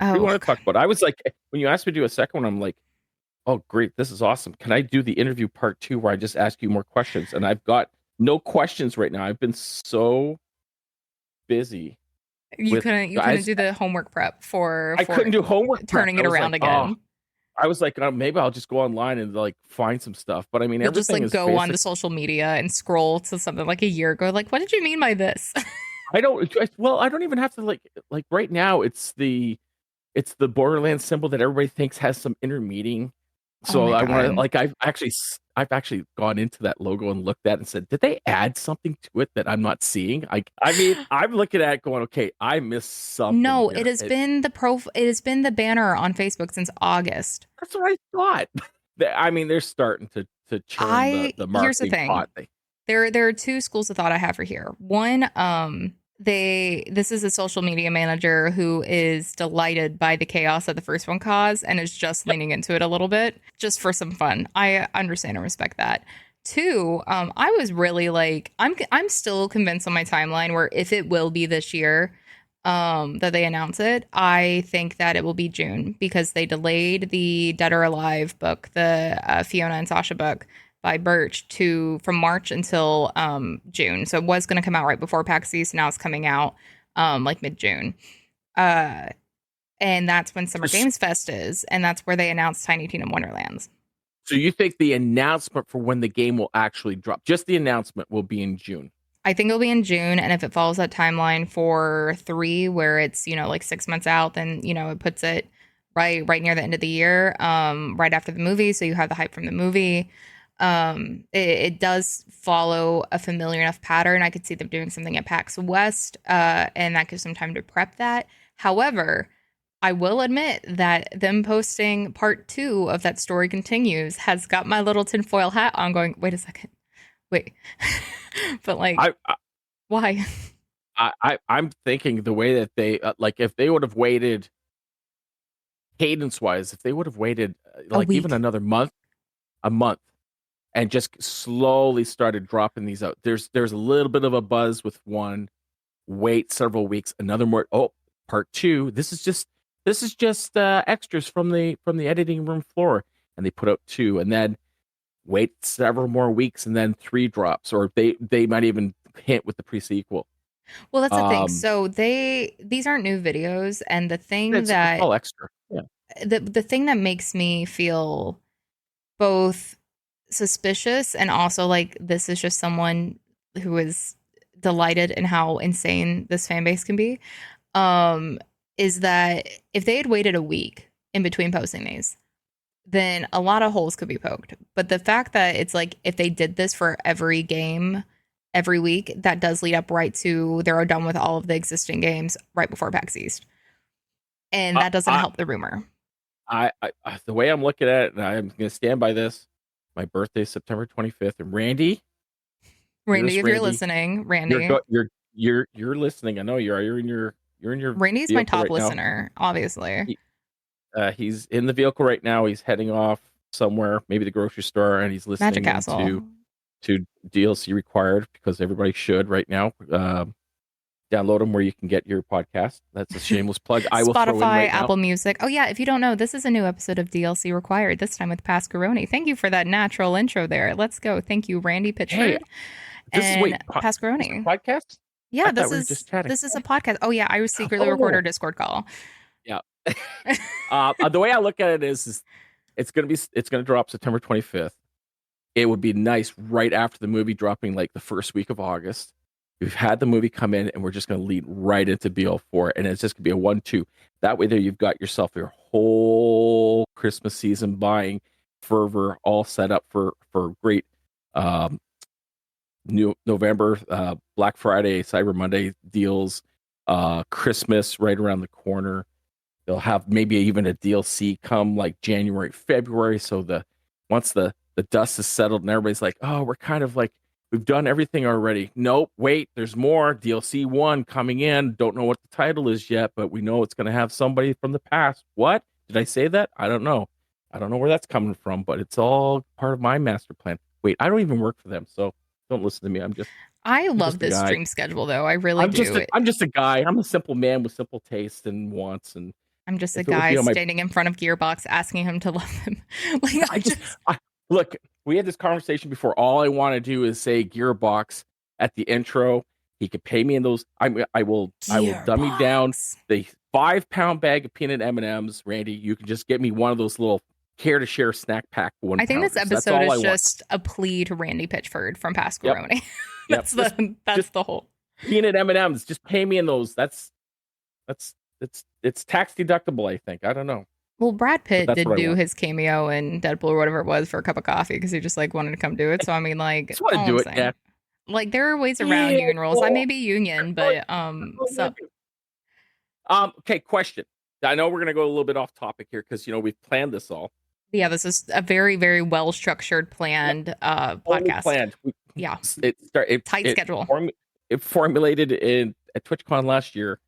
We Oh, want to talk about it. I was like, when you asked me to do a second one, I'm like, oh, great, this is awesome. Can I do the interview part two where I just ask you more questions? And I've got no questions right now. I've been so busy with you couldn't guys. do the homework prep I for couldn't do homework prep. turning I it was around like, oh, again. I was like, maybe I'll just go online and like find some stuff. But I mean, You'll just everything like is go on basic. to social media and scroll to something like a year ago. Like, what did you mean by this? I don't. Well, I don't even have to like right now. It's the Borderlands symbol that everybody thinks has some inner meaning. Oh So my I want to God. like I've actually gone into that logo and looked at it and said, did they add something to it that I'm not seeing? I mean, I'm looking at it going, okay, I missed something No, here. it has been the banner on Facebook since August. That's what I thought. I mean, they're starting to churn the Here's the marketing thing. pot. They There are two schools of thought I have for here. One, this is a social media manager who is delighted by the chaos that the first one caused and is just Yep. leaning into it a little bit just for some fun. I understand and respect that. Two, I was really like I'm still convinced on my timeline where if it will be this year, that they announce it, I think that it will be June because they delayed the Dead or Alive book, the Fiona and Sasha book by Birch to from March until June. So it was going to come out right before PAX East. Now it's coming out like mid June. Uh, and that's when Summer just Games Fest is, and that's where they announced Tiny Tina Wonderlands. so you think the announcement for when the game will actually drop, just the announcement will be in June? I think it'll be in June, and if it follows that timeline for three, where it's like 6 months out, then it puts it right near the end of the year, right after the movie, so you have the hype from the movie. It does follow a familiar enough pattern. I could see them doing something at PAX West, and that gives them time to prep that. However, I will admit that them posting part two of that story continues has got my little tinfoil hat on going, wait a second, wait. But like, I why? I'm thinking the way that they like if they would have waited cadence wise, if they would have waited A like even week. another month, a month, and just slowly started dropping these out. There's a little bit of a buzz with one. Wait several weeks, another more. Oh, part two. This is just extras from the editing room floor, and they put out two, and then wait several more weeks, and then three drops, or they might even hint with the prequel. Well, that's the thing. Um, So these aren't new videos, and it's all extra. Yeah. the thing that makes me feel both suspicious and also like this is just someone who is delighted in how insane this fan base can be, um, is that if they had waited a week in between posting these, then a lot of holes could be poked. But the fact that it's like if they did this for every game every week, that does lead up right to they're done with all of the existing games right before PAX East. And I, that doesn't I, help the rumor. the way I'm looking at it, and I'm going to stand by this. My birthday is September 25th, and Randy, Randy, dearest if you're Randy, listening, you're Randy. go- you're listening. I know you are. You're in your Randy's my vehicle top right now. listener, obviously. He's in the vehicle right now. He's heading off somewhere, maybe the grocery store, and he's Magic listening Castle. to DLC required because everybody should right now. Download them where you can get your podcast. That's a shameless plug. I will throw in Spotify, right now. Apple Music. Oh yeah, if you don't know, this is a new episode of DLC Required, this time with Paskaroni. Thank you for that natural intro there. Let's go. Thank you, Randy Hey, Pitchford this is and wait, this is Paskaroni. a podcast? I Yeah, thought we were just chatting. this is a podcast. Oh yeah, I was secretly record our Oh, Discord call. yeah. The way I look at it is it's gonna drop September 25th. It would be nice right after the movie dropping, like the first week of August. We've had the movie come in, and we're just going to lead right into BL4, and it's just going to be a 1-2. That way, there you've got yourself your whole Christmas season buying fervor all set up for great um, new November, Black Friday, Cyber Monday deals, Christmas right around the corner. They'll have maybe even a DLC come like January, February. So once the dust is settled and everybody's like, oh, we're kind of like we've done everything already. Nope, wait, there's more. DLC one coming in. Don't know what the title is yet, but we know it's going to have somebody from the past. What did I say that? I don't know. I don't know where that's coming from, but it's all part of my master plan. Wait, I don't even work for them, so don't listen to me. I'm just I I'm love just a this guy. stream schedule though. I really I'm just do. a I'm just a guy. I'm a simple man with simple tastes and wants, and I'm just a If it would guy be on my, standing in front of Gearbox asking him to love him. Like I I'm just, just look, we had this conversation before. All I want to do is say Gearbox at the intro. He could pay me in those. I will dummy down Gearbox. the 5 pound bag of peanut M&Ms. Randy, you can just get me one of those little care to share snack pack one I think this pounders. That's episode all I is want. just a plea to Randy Pitchford from Yep, Paskaroni. yep. That's Just the whole. peanut M&Ms. Just pay me in those. That's it's tax deductible. I think. I don't know, Well, Brad but Pitt that's did what I do want. his cameo in Deadpool or whatever it was for a cup of coffee because he just like wanted to come do it. So I mean, like, Just want to all I'm do it. Yeah. saying, like, there are ways around Yeah. union rules. I may be union, but so Okay, question. I know we're gonna go a little bit off topic here because we've planned this all. yeah, this is a very, very well structured, Yep, planned totally podcast. planned. Yeah, tight It schedule. it formulated in at TwitchCon last year,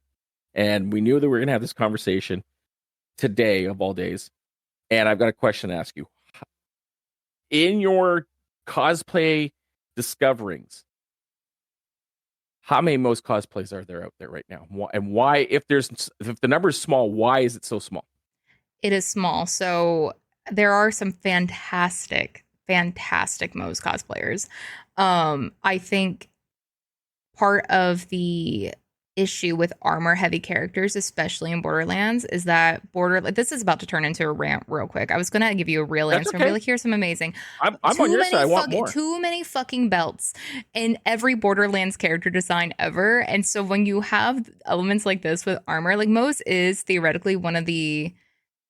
and we knew that we were gonna have this conversation today of all days. And I've got a question to ask you. In your cosplay discoverings, how many most cosplays are there out there right now? And why, if the number is small, why is it so small? It is small, so there are some fantastic, fantastic Moe's cosplayers. I think part of the issue with armor heavy characters, especially in Borderlands, is that this is about to turn into a rant real quick. I was gonna give you a real That's answer and be okay. like, here's some amazing. I'm on your side. I want more. Too many fucking belts in every Borderlands character design ever. And so when you have elements like this with armor, like Moe's is theoretically one of the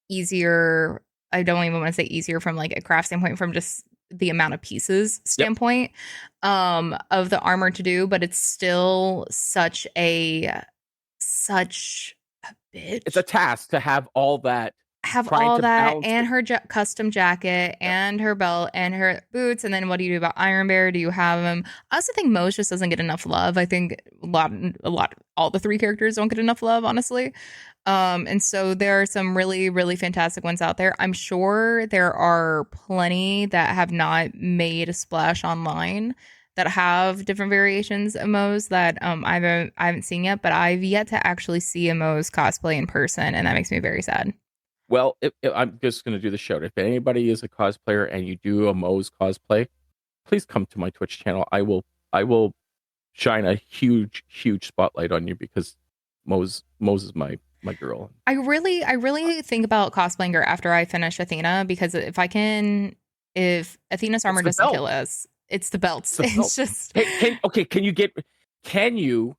easier, I don't even want to say easier from like a craft standpoint, from just the amount of pieces standpoint of the armor to do, but it's still such a bitch. It's a task to have all that. Have trying all to that balance and it. her custom jacket and her belt and her boots, and then what do you do about Iron Bear? Do you have him? I also think Moe's just doesn't get enough love. I think all the three characters don't get enough love, honestly. And so there are some really, really fantastic ones out there. I'm sure there are plenty that have not made a splash online that have different variations of Moe's that I haven't seen yet, but I've yet to actually see a Moe's cosplay in person, and that makes me very sad. Well, I'm just going to do the shout. If anybody is a cosplayer and you do a Moe's cosplay, please come to my Twitch channel. I will shine a huge spotlight on you because Moe's is my girl. I really think about cosplaying her after I finish Athena, because if Athena's armor doesn't kill us, it's the belts. It's just Can you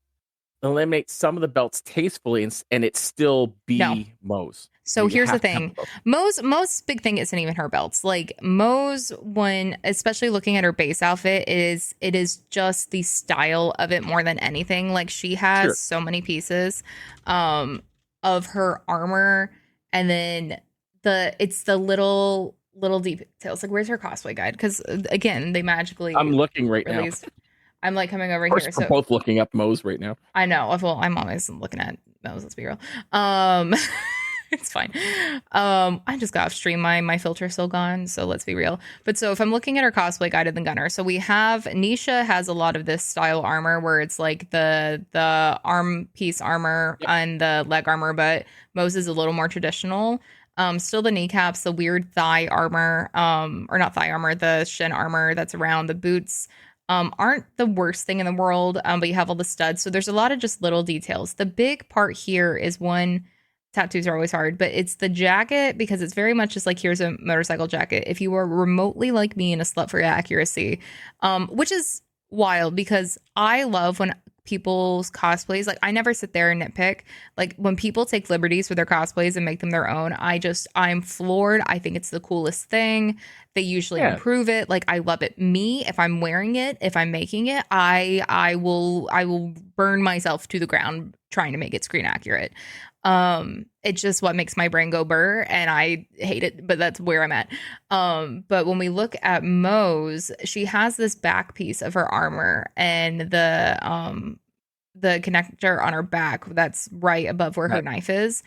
eliminate some of the belts tastefully and it still be No. Moe's? So here's the thing. Moe's big thing isn't even her belts. Like Moe's one, especially looking at her base outfit, it is just the style of it more than anything. Like she has so many pieces of her armor, and then it's the little details. Like where's her cosplay guide? Because again, they magically I'm looking right released. now. I'm like coming over Of course, here. we're both looking up Moe's right now. I know. Well, I'm always looking at Moe's. Let's be real. It's fine. I just got off stream. My filter's still gone, so let's be real. But so if I'm looking at her cosplay guided the gunner, so we have Nisha has a lot of this style armor where it's like the arm piece armor and the leg armor, but Moe's is a little more traditional. Still the kneecaps, the weird thigh armor, or not thigh armor, the shin armor that's around the boots. Aren't the worst thing in the world, but you have all the studs. So there's a lot of just little details. The big part here is one, tattoos are always hard, but it's the jacket, because it's very much just like, here's a motorcycle jacket. If you were remotely like me and a slut for accuracy, which is wild because I love when people's cosplays, like I never sit there and nitpick. Like when people take liberties with their cosplays and make them their own, I'm floored. I think it's the coolest thing. They usually improve it. Like I love it. Me, if I'm wearing it, if I'm making it, I will burn myself to the ground trying to make it screen accurate. It's just what makes my brain go burr, and I hate it, but that's where I'm at. But when we look at Moe's, she has this back piece of her armor and the connector on her back that's right above where her knife is.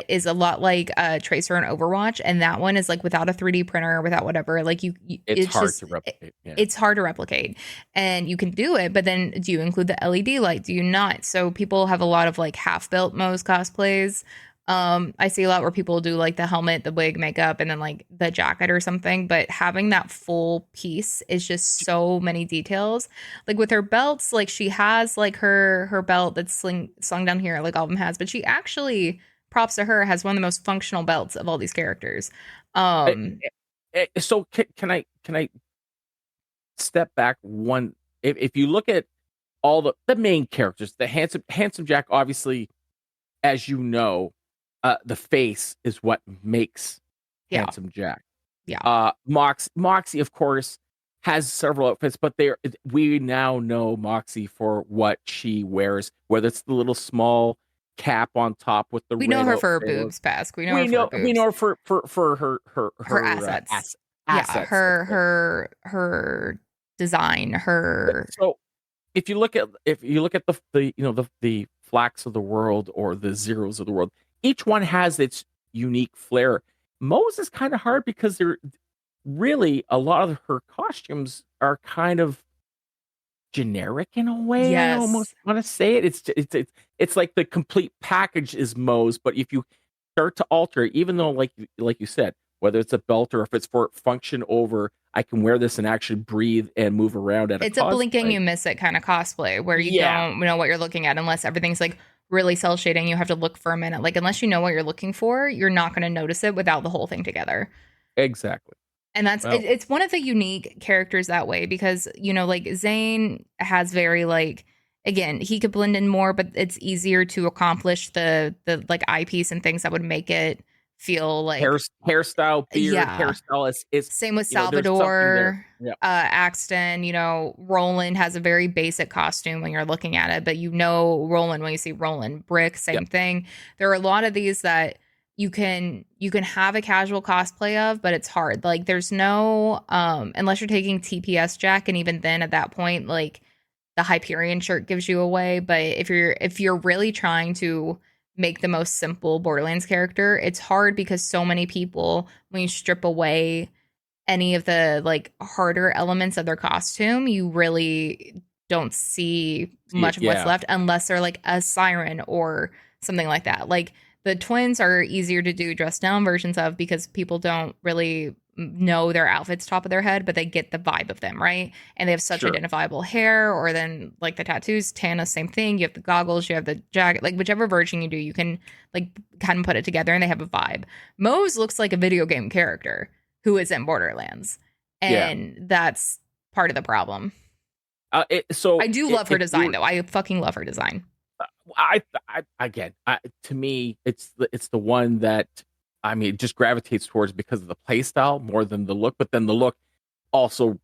Is a lot like Tracer and Overwatch, and that one is like without a 3D printer, without whatever, like it's hard to replicate. It's hard to replicate, and you can do it, but then do you include the LED light? Do you not? So people have a lot of like half built Moe's cosplays. I see a lot where people do like the helmet, the wig, makeup, and then like the jacket or something. But having that full piece is just so many details. Like with her belts, like she has like her belt that's slung down here, like all of them has. But she actually, props to her, has one of the most functional belts of all these characters. Eh, Um, So can I step back one? If you look at all the main characters, the handsome Jack, obviously, as you know, the face is what makes yeah, handsome Jack. yeah. Moxie, of course, has several outfits, but we now know Moxie for what she wears, whether it's the little small cap on top with the We know red her for her outfit. boobs, Pask. We know her for her We boobs, know her for her her assets. Yeah, assets. her design, her. So if you look at the the flax of the world or the zeros of the world, each one has its unique flair. Moe's is kind of hard because they're really a lot of her costumes are kind of generic in a way. I almost Yes, want to say it. It's like the complete package is Moe's, but if you start to alter it, even though like you said, whether it's a belt or if it's for function over, I can wear this and actually breathe and move around at a it's a blink and cosplay. you miss it kind of cosplay where you Yeah, don't know what you're looking at unless everything's like really cell shading. You have to look for a minute. Like unless you know what you're looking for, you're not going to notice it without the whole thing together. exactly. And Well, it's one of the unique characters that way because like Zane has very like, again, he could blend in more, but it's easier to accomplish the like eyepiece and things that would make it feel like, hairstyle, beard, yeah. hairstyle is Same with there's something there. Salvador, Yeah, Axton. Roland has a very basic costume when you're looking at it, but Roland when you see Roland. Brick, yeah. same thing. There are a lot of these that you can have a casual cosplay of, but it's hard. Like there's no unless you're taking TPS Jack, and even then at that point, like the Hyperion shirt gives you away. But if you're really trying to make the most simple Borderlands character, it's hard because so many people, when you strip away any of the like harder elements of their costume, you really don't see much of what's Yeah, left unless they're like a siren or something like that. Like the twins are easier to do dressed down versions of because people don't really know their outfits top of their head, but they get the vibe of them, right? And they have such sure. identifiable hair, or then like the tattoos, Tana, same thing. You have the goggles, you have the jacket, like whichever version you do, you can like kind of put it together and they have a vibe. Mose looks like a video game character who is in Borderlands. Yeah. And that's part of the problem. So I do love her design though. I fucking love her design. I again, to me, it's the one that I mean just gravitates towards because of the play style more than the look, but then the look also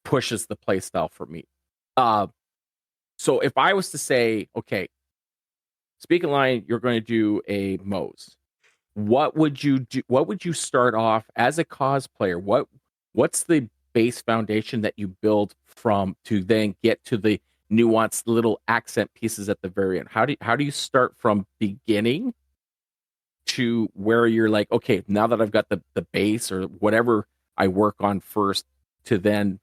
pushes the play style for me. Uh, so if I was to say, okay, speaking line, you're going to do a Mose. What would you do? What would you start off as a cosplayer? What's the base foundation that you build from to then get to the nuanced little accent pieces at the very end? How do you start from beginning to where you're like, okay, now that I've got the base or whatever I work on first to then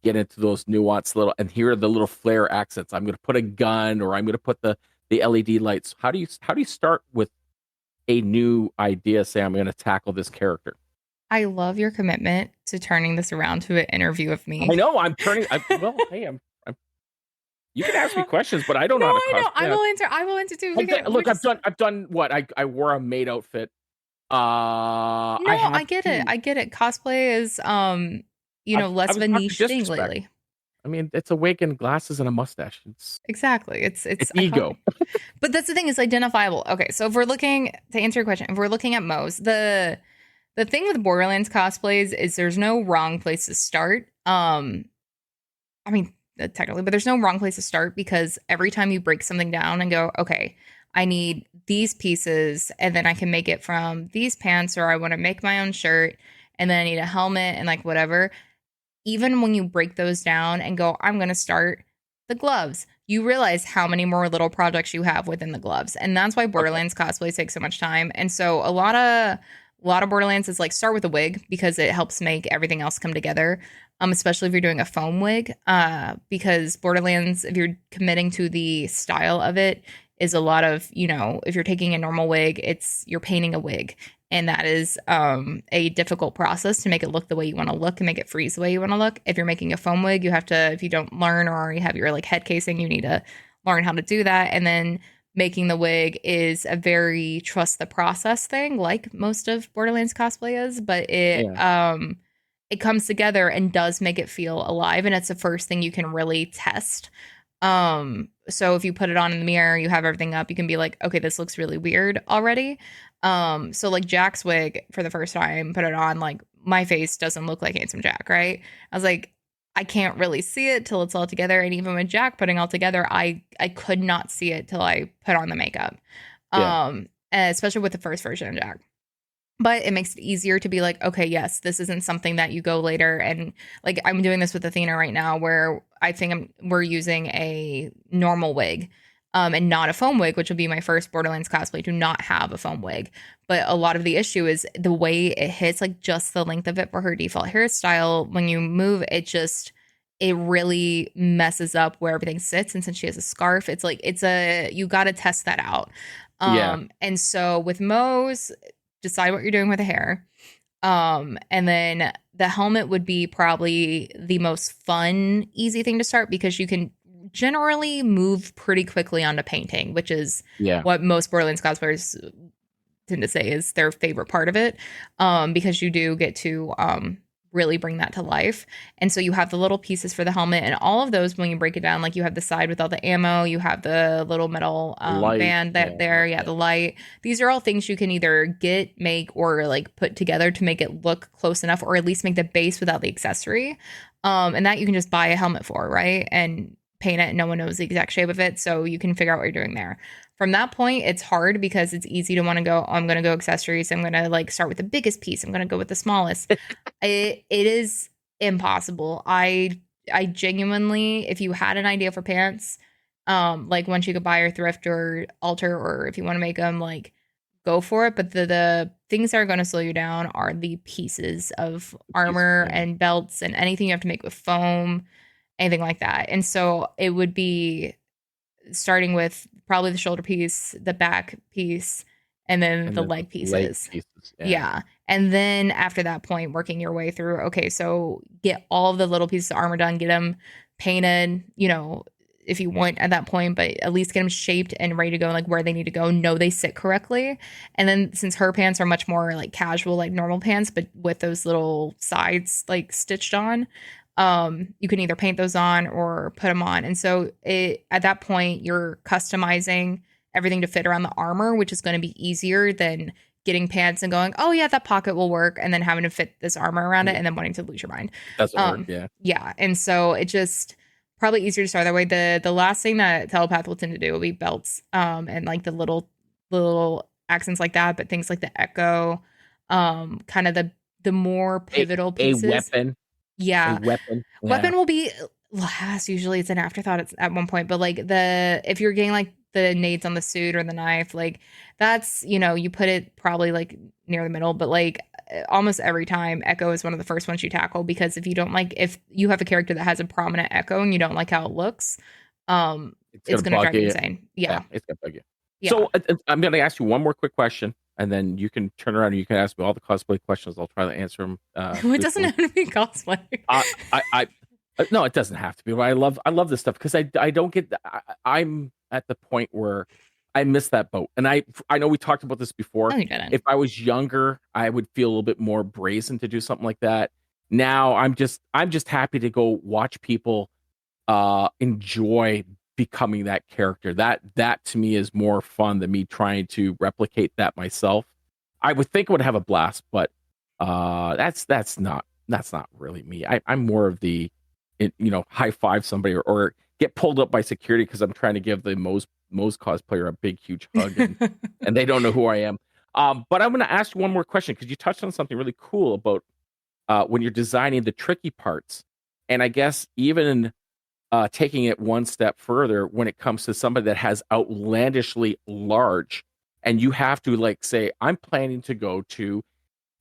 get into those nuanced little and here are the little flare accents. I'm going to put a gun or I'm going to put the LED lights. How do you start with a new idea? Say I'm going to tackle this character. I love your commitment to turning this around to an interview of I me. know I'm turning. Well, hey, I'm. You can ask me questions, but I don't No, know how to I know. I cosplay. will answer. I will answer too. Look, I've done what I wore a maid outfit. No, I I have get it. two. I get it. Cosplay is I less of was a taught to niche thing disrespect. lately. I mean, it's a wig and glasses and a mustache. Exactly. It's It's ego. iconic. But that's the thing, is identifiable. Okay, so if we're looking to answer your question, if we're looking at Moe's, the thing with Borderlands cosplays is there's no wrong place to start. I mean, technically, but there's no wrong place to start because every time you break something down and go, okay, I need these pieces, and then I can make it from these pants, or I want to make my own shirt, and then I need a helmet and like whatever. Even when you break those down and go, I'm going to start the gloves, you realize how many more little projects you have within the gloves. And that's why Okay. Borderlands cosplay takes so much time. And so a lot of Borderlands is like start with a wig because it helps make everything else come together. Especially if you're doing a foam wig, because Borderlands, if you're committing to the style of it, is a lot of, if you're taking a normal wig, you're painting a wig. And that is a difficult process to make it look the way you want to look and make it freeze the way you want to look. If you're making a foam wig, you have to, if you don't learn or already have your like head casing, you need to learn how to do that. And then making the wig is a very trust the process thing, like most of Borderlands cosplay is, but Yeah. it comes together and does make it feel alive, and it's the first thing you can really test. So if you put it on in the mirror, you have everything up, you can be like, okay, this looks really weird already. So like Jack's wig for the first time, put it on, like my face doesn't look like handsome Jack, right? I was like, I can't really see it till it's all together. And even with Jack putting all together, I could not see it till I put on the makeup. Yeah. And especially with the first version of Jack. But it makes it easier to be like, okay, yes, this isn't something that you go later. And like I'm doing this with Athena right now, where I think we're using a normal wig, and not a foam wig, which will be my first Borderlands cosplay to not have a foam wig. But a lot of the issue is the way it hits, like just the length of it for her default hairstyle. When you move, it really messes up where everything sits. And since she has a scarf, it's like you got to test that out. Yeah. And so with Moe's, decide what you're doing with the hair. And then the helmet would be probably the most fun, easy thing to start, because you can generally move pretty quickly onto painting, which is Yeah. what most Borderlands cosplayers tend to say is their favorite part of it. Because you do get to really bring that to life. And so you have the little pieces for the helmet, and all of those, when you break it down, like you have the side with all the ammo, you have the little metal Light. band the light. These are all things you can either get, make, or like put together to make it look close enough, or at least make the base without the accessory. And that you can just buy a helmet for, right? And paint it, and no one knows the exact shape of it, so you can figure out what you're doing there. From that point, it's hard because it's easy to want to go, oh, I'm going to go accessories. I'm going to like start with the biggest piece. I'm going to go with the smallest. It is impossible. I genuinely, if you had an idea for pants, like once you could buy or thrift or alter, or if you want to make them, like go for it. But the things that are going to slow you down are the pieces of armor and belts and anything you have to make with foam, anything like that. And so it would be starting with probably the shoulder piece, the back piece, and then the leg pieces. Yeah. And then after that point, working your way through, okay, so get all the little pieces of armor done, get them painted, if you want at that point, but at least get them shaped and ready to go, like where they need to go, know they sit correctly. And then since her pants are much more like casual, like normal pants, but with those little sides like stitched on, you can either paint those on or put them on. And so at that point, you're customizing everything to fit around the armor, which is going to be easier than getting pants and going, oh yeah, that pocket will work, and then having to fit this armor around it and then wanting to lose your mind. That's work, yeah. Yeah. And so it just probably easier to start that way. The last thing that telepath will tend to do will be belts, and like the little accents like that, but things like the echo, kind of the more pivotal pieces. A weapon. Yeah. A weapon. Yeah. Weapon will be last. Usually it's an afterthought. It's at one point, but like if you're getting like the nades on the suit or the knife, like that's, you put it probably like near the middle, but like almost every time echo is one of the first ones you tackle, because if you have a character that has a prominent echo and you don't like how it looks, it's going to drive you insane. Yeah. It's going to bug you. Yeah. So I'm going to ask you one more quick question, and then you can turn around and you can ask me all the cosplay questions. I'll try to answer them. It doesn't have to be cosplay. No, it doesn't have to be. But I love this stuff because I don't get. I'm at the point where I miss that boat, and I know we talked about this before. No, you didn't. If I was younger, I would feel a little bit more brazen to do something like that. Now I'm just happy to go watch people enjoy becoming that character. That to me is more fun than me trying to replicate that myself. I would think I would have a blast, but that's not really me. I'm more of the high five somebody or get pulled up by security because I'm trying to give the Moe's cosplayer a big huge hug and they don't know who I am. But I'm going to ask you one more question because you touched on something really cool about when you're designing the tricky parts, and I guess even taking it one step further when it comes to somebody that has outlandishly large, and you have to like say, I'm planning to go to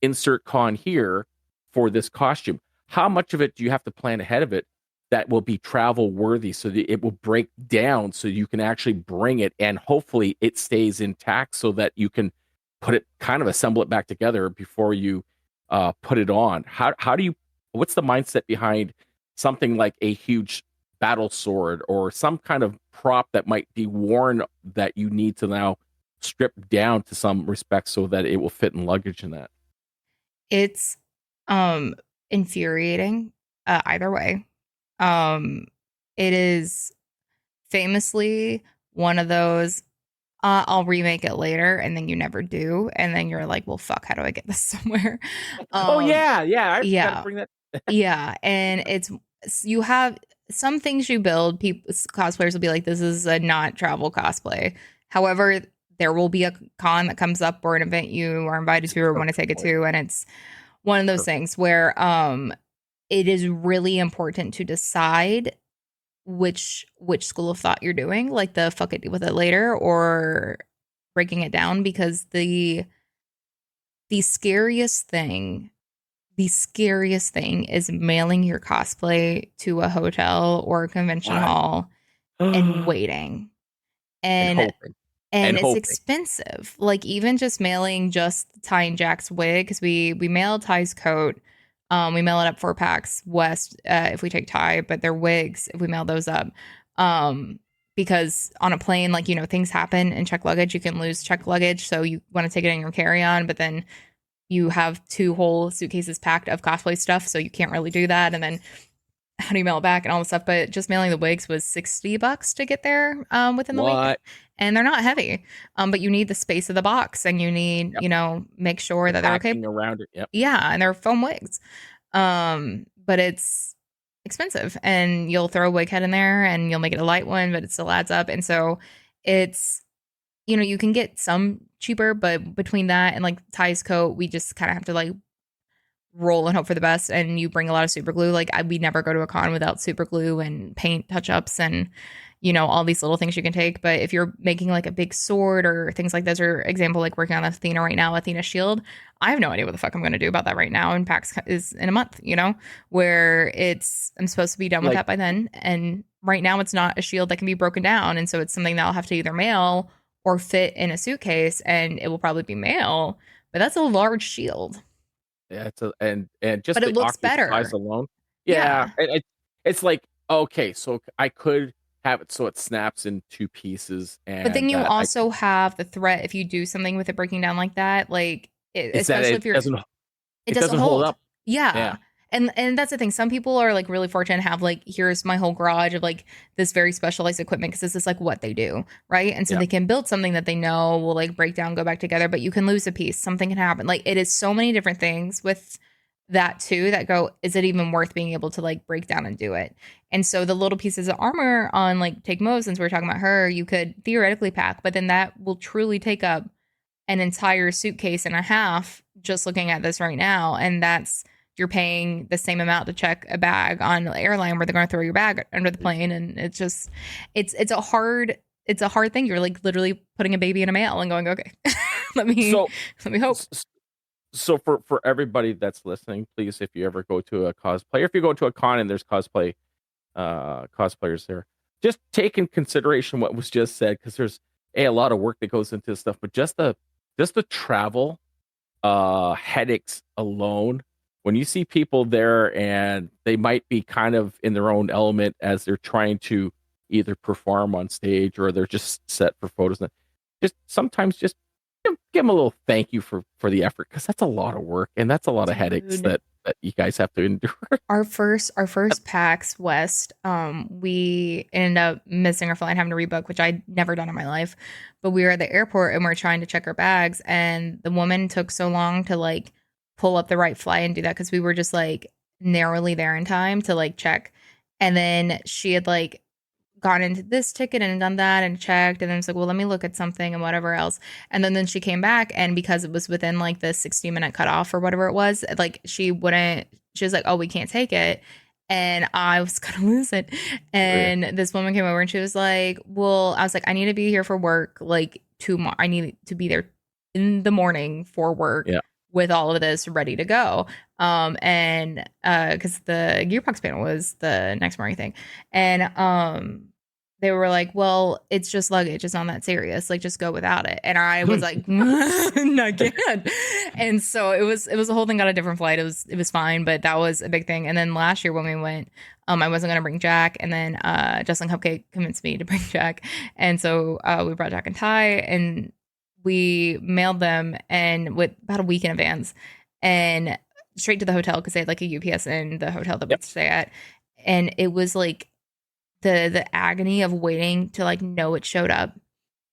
insert con here for this costume. How much of it do you have to plan ahead of it that will be travel worthy, so that it will break down so you can actually bring it, and hopefully it stays intact so that you can put it, kind of assemble it back together before you put it on. How do you, what's the mindset behind something like a huge battle sword or some kind of prop that might be worn that you need to now strip down to some respect so that it will fit in luggage and that? It's um infuriating either way. Um it is famously one of those I'll remake it later and then you never do and then you're like, well fuck, how do I get this somewhere? Oh um yeah, yeah, I forgot to yeah. bring that. Yeah, and it's you have some things you build, people cosplayers will be like, this is a not travel cosplay. However, there will be a con that comes up or an event you are invited to or want to Perfect take it point. to, and it's one of those Perfect. things where it is really important to decide which school of thought you're doing, like the fuck it with it later or breaking it down, because the scariest thing the scariest thing is mailing your cosplay to a hotel or a convention What? hall and And waiting. And hoping. And it's hoping. expensive. Like even just mailing just Ty and Jack's wig, because we mail Ty's coat. We mail it up for PAX West if we take Ty, but their wigs if we mail those up. Um, because on a plane, like things happen in checked luggage. You can lose checked luggage, so you want to take it in your carry on, but then you have two whole suitcases packed of cosplay stuff, so you can't really do that. And then how do you mail it back and all this stuff? But just mailing the wigs was $60 to get there within the week, What? and they're not heavy. But you need the space of the box, and you need Yep. make sure The that they're okay. packing around it. Yep. Yeah, and they're foam wigs. But it's expensive, and you'll throw a wig head in there, and you'll make it a light one, but it still adds up. And so it's you can get some cheaper, but between that and like Ty's coat, we just kind of have to like roll and hope for the best. And you bring a lot of super glue. Like we never go to a con without super glue and paint touch ups and all these little things you can take. But if you're making like a big sword or things like this, or example, like working on Athena right now, Athena shield, I have no idea what the fuck I'm going to do about that right now. And PAX is in a month, where I'm supposed to be done with Like, that by then. And right now it's not a shield that can be broken down. And so it's something that I'll have to either mail or fit in a suitcase, and it will probably be mail, but that's a large shield. yeah, and just But it the looks Oculus size better. alone. Yeah, Yeah. it's like, okay, so I could have it so it snaps in two pieces, But then and you that I could, also have the threat if you do something with it breaking down like that, like it's that especially if you're it it doesn't doesn't hold hold. up. Yeah, Yeah. And that's the thing. Some people are like really fortunate and have like, here's my whole garage of like this very specialized equipment because this is like what they do, right? And so yeah. they can build something that they know will like break down, go back together, but you can lose a piece. Something can happen. Like it is so many different things with that too that go, is it even worth being able to like break down and do it? And so the little pieces of armor on like Take Mo, since we are talking about her, you could theoretically pack, but then that will truly take up an entire suitcase and a half just looking at this right now. And that's you're paying the same amount to check a bag on the airline where they're going to throw your bag under the plane. And it's just it's a hard thing. You're like literally putting a baby in a mail and going, okay, let me So, let me hope. s- so for everybody that's listening, please, if you ever go to a cosplay, or if you go to a con and there's cosplayers there, just take in consideration what was just said, because there's a lot of work that goes into this stuff, but just the travel headaches alone, when you see people there and they might be kind of in their own element as they're trying to either perform on stage or they're just set for photos, just sometimes just give them a little thank you for the effort, because that's a lot of work and that's a lot of headaches Dude, that you guys have to endure. our first PAX West, we ended up missing our flight, having to rebook, which I'd never done in my life. But we were at the airport and we are trying to check our bags, and the woman took so long to like pull up the right flight and do that because we were just like narrowly there in time to like check. And then she had like gone into this ticket and done that and checked, and then it's like, well, let me look at something and whatever else. And then she came back, and because it was within like the 60-minute cutoff or whatever it was, like she was like, oh, we can't take it. And I was gonna lose it. Yeah. And this woman came over and she was like, well, I was like, I need to be here for work like tomorrow. I need to be there in the morning for work. Yeah. with all of this ready to go. And because the Gearbox panel was the next morning thing, and they were like, well, it's just luggage. It's not that serious. Like, just go without it. And I was like, I can't. And so it was a whole thing on a different flight. It was fine, but that was a big thing. And then last year when we went, I wasn't gonna bring Jack, and then Justin Cupcake convinced me to bring Jack, and so we brought Jack and Ty, and we mailed them, and with about a week in advance, and straight to the hotel because they had like a UPS in the hotel that we'd stay at, and it was like the agony of waiting to like know it showed up,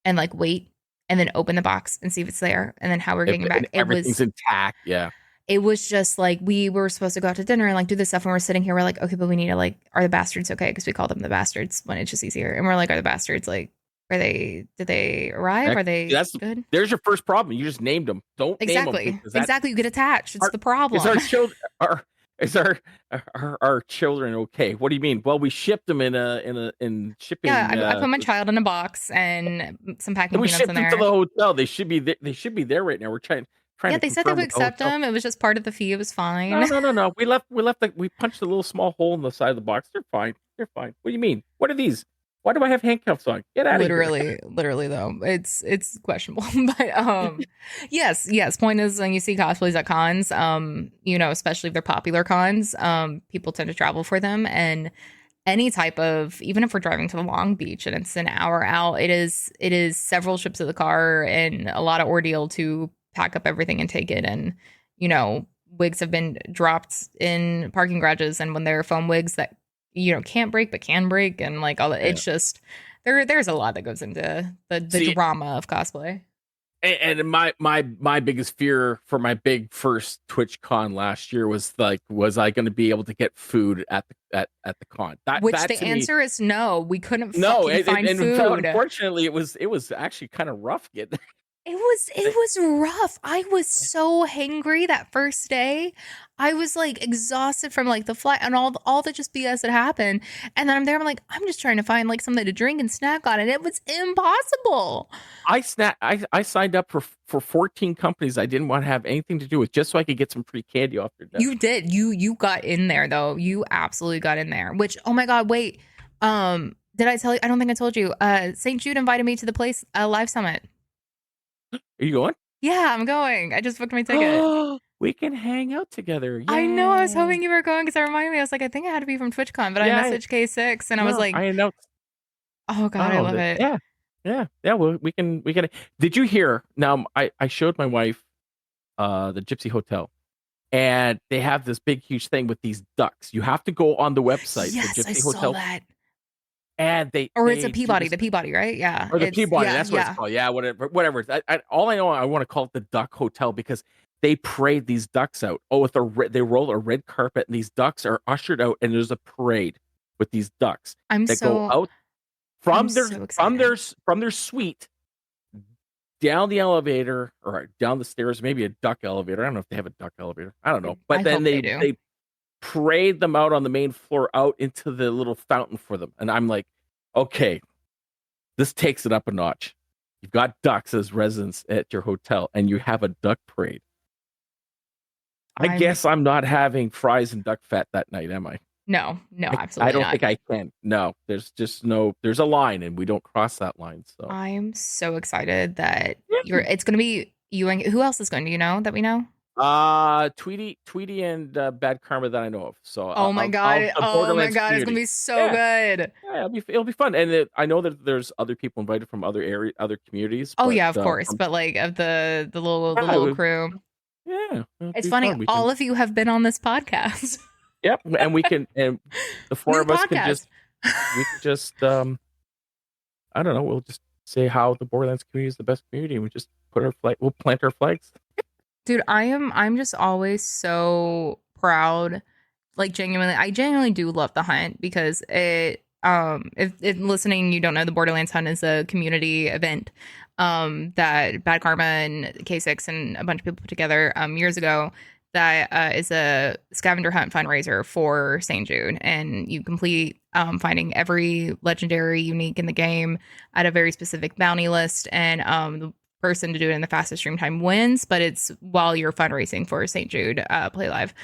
and like wait, and then open the box and see if it's there, and then how we're getting it back. Everything's intact. Yeah. It was just like we were supposed to go out to dinner and like do this stuff, and we're sitting here. We're like, okay, but we need to like, are the bastards okay? Because we call them the bastards when it's just easier. And we're like, are the bastards like, did they arrive? Are they good? There's your first problem. You just named them. Don't exactly name them exactly. You get attached. It's the problem. Is our children okay? What do you mean? Well, we shipped them in shipping. Yeah, I put my child in a box and some packing peanuts in there. We shipped them to the hotel. They should be there right now. We're trying. Yeah, they said they would accept them. It was just part of the fee. It was fine. No. We punched a little small hole in the side of the box. They're fine. What do you mean? What are these? Why do I have handcuffs on? Get out of here. Literally though. It's questionable. But yes. Point is, when you see cosplays at cons, especially if they're popular cons, people tend to travel for them. And any type of, even if we're driving to Long Beach and it's an hour out, it is several trips of the car and a lot of ordeal to pack up everything and take it. And wigs have been dropped in parking garages, and when they're foam wigs that can't break but can break, and like all that, it's just there's a lot that goes into the drama of cosplay. And my biggest fear for my big first Twitch con last year was I going to be able to get food at the con? The answer is no. We couldn't find food. Unfortunately, it was actually kind of rough getting. It was rough. I was so hangry that first day. I was like exhausted from like the flight and all the just BS that happened. And then I'm there. I'm like, I'm just trying to find like something to drink and snack on, and it was impossible. I signed up for 14 companies I didn't want to have anything to do with, just so I could get some free candy off their desk. You did. You got in there though. You absolutely got in there. Which, oh my God, wait. Did I tell you? I don't think I told you. St. Jude invited me to the place live summit. Are you going? Yeah, I'm going. I just booked my ticket. We can hang out together. Yay. I know. I was hoping you were going because it reminded me. I was like, I think I had to be from TwitchCon, but I messaged K6 and I was like, I know. Oh God, I love it. Yeah. Well, we can. Did you hear? Now, I showed my wife the Gypsy Hotel, and they have this big, huge thing with these ducks. You have to go on the website. Yes, the Gypsy I saw Hotel. that. And it's a Peabody, the Peabody, right? Yeah. Or the Peabody, that's what it's called. Yeah, whatever. All I know, I want to call it the Duck Hotel because they parade these ducks out. Oh, they roll a red carpet, and these ducks are ushered out, and there's a parade with these ducks go out from their suite down the elevator or down the stairs, maybe a duck elevator. I don't know if they have a duck elevator. I don't know, but then they parade them out on the main floor out into the little fountain for them. And I'm like, okay, this takes it up a notch. You've got ducks as residents at your hotel and you have a duck parade. I guess I'm not having fries and duck fat that night, am I? No, absolutely I don't think I can. No, there's a line and we don't cross that line. So I'm so excited that it's going to be you and who else is going? Do you know that we know? Tweety and Bad Karma that I know of. So oh my god, it's gonna be so good. Yeah, it'll be fun. And I know that there's other people invited from other communities. Oh yeah, of course. But like of the little crew. Yeah, it's funny. All of you have been on this podcast. Yep, and we can, and the four of us can just I don't know. We'll just say how the Borderlands community is the best community, and we just we'll plant our flags. Dude, I'm just always so proud. Like I genuinely do love the hunt because if listening, you don't know, the Borderlands Hunt is a community event that Bad Karma and K6 and a bunch of people put together years ago. That is a scavenger hunt fundraiser for St. Jude, and you complete finding every legendary unique in the game at a very specific bounty list, and person to do it in the fastest stream time wins, but it's while you're fundraising for St. Jude Play Live.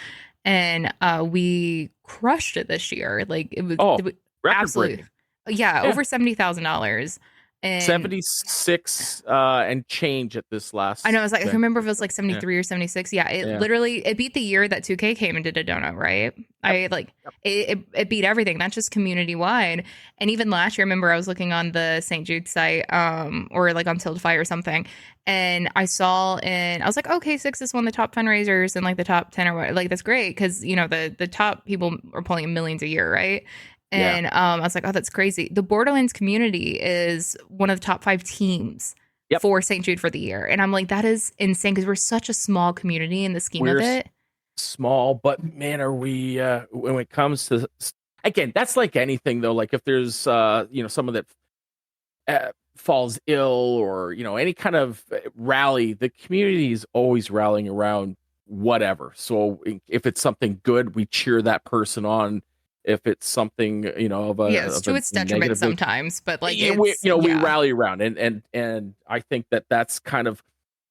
And we crushed it this year. Like Oh, it was record absolutely, breaking. yeah, Yeah. over $70,000. And 76 and change at this I know, last I was like, I can remember venture. if it was like Yeah. 73 or 76. Yeah, it Yeah. literally it beat the year that 2K came and did a dono, right? Yep. I like Yep. it beat everything, not just community wide. And even last year, I remember I was looking on the St. Jude site, or like on Tiltify or something, and I saw and I was like, okay, Six is one of the top fundraisers and like the top 10 or what, like that's great because you know the top people are pulling in millions a year, right? Yeah. And I was like, oh, that's crazy. The Borderlands community is one of the top 5 teams Yep. for St. Jude for the year. And I'm like, that is insane because we're such a small community in the scheme of it. Small, but man, are we when it comes to, again, that's like anything though. Like if there's someone that falls ill or any kind of rally, the community is always rallying around whatever. So if it's something good, we cheer that person on. If it's something of Yes, of to a its detriment negative nature, sometimes, but like we it's we yeah. rally around, and I think that's kind of,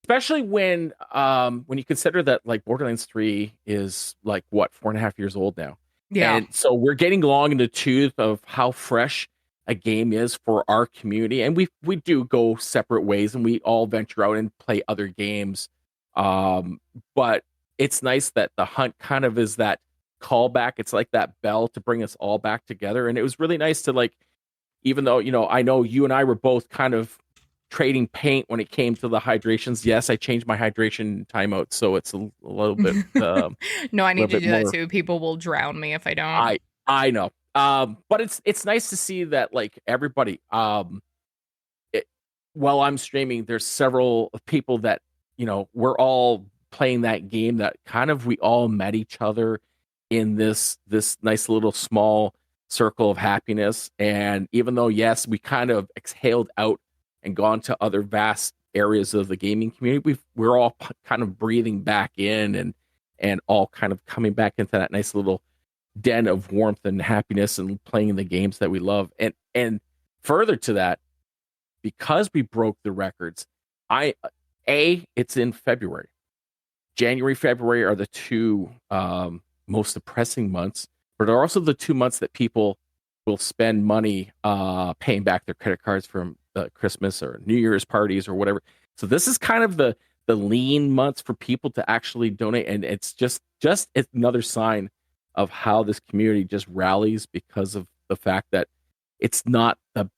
especially when you consider that like Borderlands 3 is like what 4.5 years old now, Yeah. and so we're getting long in the tooth of how fresh a game is for our community, and we do go separate ways, and we all venture out and play other games, but it's nice that the hunt kind of is that callback. It's like that bell to bring us all back together, and it was really nice to like, even though I know you and I were both kind of trading paint when it came to the hydrations. Yes, I changed my hydration timeout, so it's a little bit No, I little need to bit do that more. too. People will drown me if I don't. I know, but it's nice to see that like everybody. It, while I'm streaming, there's several people that we're all playing that game that kind of we all met each other in this nice little small circle of happiness. And even though yes, we kind of exhaled out and gone to other vast areas of the gaming community, we're all kind of breathing back in and all kind of coming back into that nice little den of warmth and happiness and playing the games that we love. And further to that, because we broke the records, it's in February. January, February are the two most depressing months, but are also the 2 months that people will spend money paying back their credit cards from Christmas or New Year's parties or whatever. So this is kind of the lean months for people to actually donate, and it's just it's another sign of how this community just rallies because of the fact that it's not the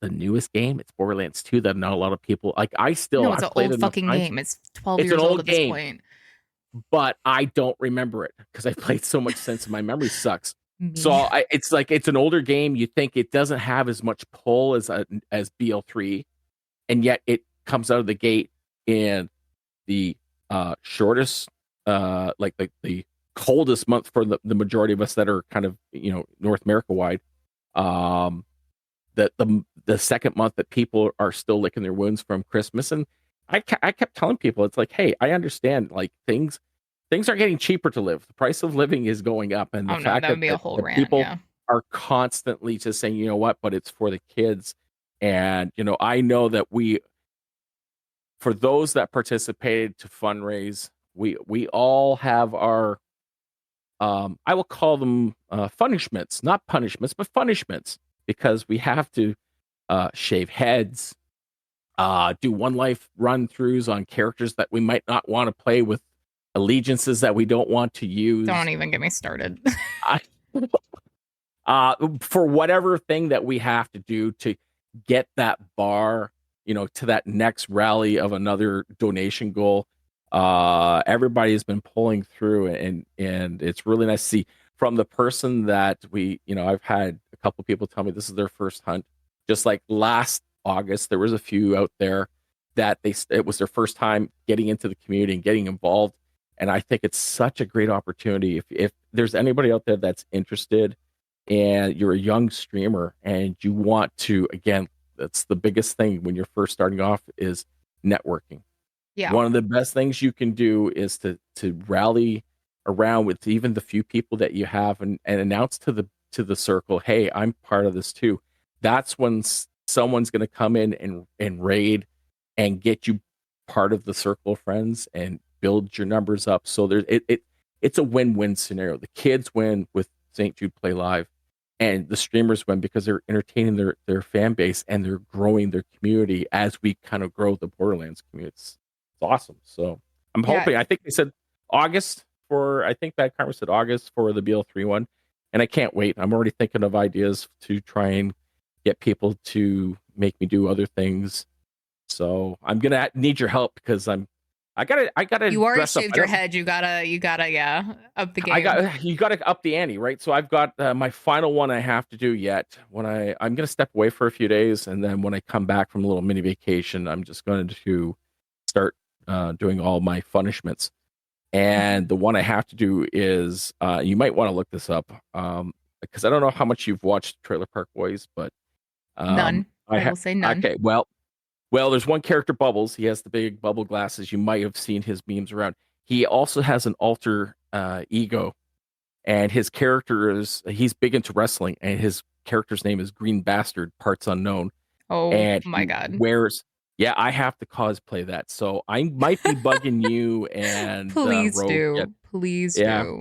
newest game. It's Borderlands 2 that not a lot of people like. No, it's I've an played old enough fucking times. game. It's 12 It's an years old old at this game, point. but I don't remember it because I played so much since my memory sucks. So Me. it's like it's an older game. You think it doesn't have as much pull as BL3, and yet it comes out of the gate in the shortest, like the coldest month for the majority of us that are kind of North America wide. The second month that people are still licking their wounds from Christmas, and I kept telling people, it's like, hey, I understand, like things are getting cheaper to live. The price of living is going up, and the Oh no, fact that would be a whole that rant. people Yeah. are constantly just saying, you know what, but it's for the kids, and I know that for those that participated to fundraise, we all have our I will call them punishments, not punishments, but punishments, because we have to shave heads, do one life run throughs on characters that we might not want to play with, allegiances that we don't want to Don't use. even get me started. I, for whatever thing that we have to do to get that bar, to that next rally of another donation goal. Everybody has been pulling through, and it's really nice to see from the person that I've had a couple people tell me this is their first hunt. Just like last August, there was a few out there that it was their first time getting into the community and getting involved. And I think it's such a great opportunity. If there's anybody out there that's interested and you're a young streamer and you want to, again, that's the biggest thing when you're first starting off is networking. Yeah. One of the best things you can do is to rally around with even the few people that you have and announce to the circle, hey, I'm part of this too. That's when someone's going to come in and raid and get you part of the circle of friends and build your numbers up. So it's a win-win scenario. The kids win with St. Jude Play Live, and the streamers win because they're entertaining their fan base and they're growing their community as we kind of grow the Borderlands community. It's awesome. So I'm Yeah. hoping. I think they said August for. I think Bad Karma said August for the BL3 one, and I can't wait. I'm already thinking of ideas to try and get people to make me do other things. So I'm gonna need your help because I gotta You already dress up. shaved your head. You gotta, yeah, up the game. You gotta up the ante, right? So I've got my final one I have to do yet. I'm gonna step away for a few days, and then when I come back from a little mini vacation, I'm just going to start doing all my punishments. And the one I have to do is you might want to look this up because I don't know how much you've watched Trailer Park Boys, but None. I will say none. Okay, well, there's one character, Bubbles. He has the big bubble glasses. You might have seen his memes around. He also has an alter ego, and his character he's big into wrestling, and his character's name is Green Bastard, parts unknown. Oh And my God. Yeah, I have to cosplay that. So I might be bugging you and Please Rogue. do. Please do.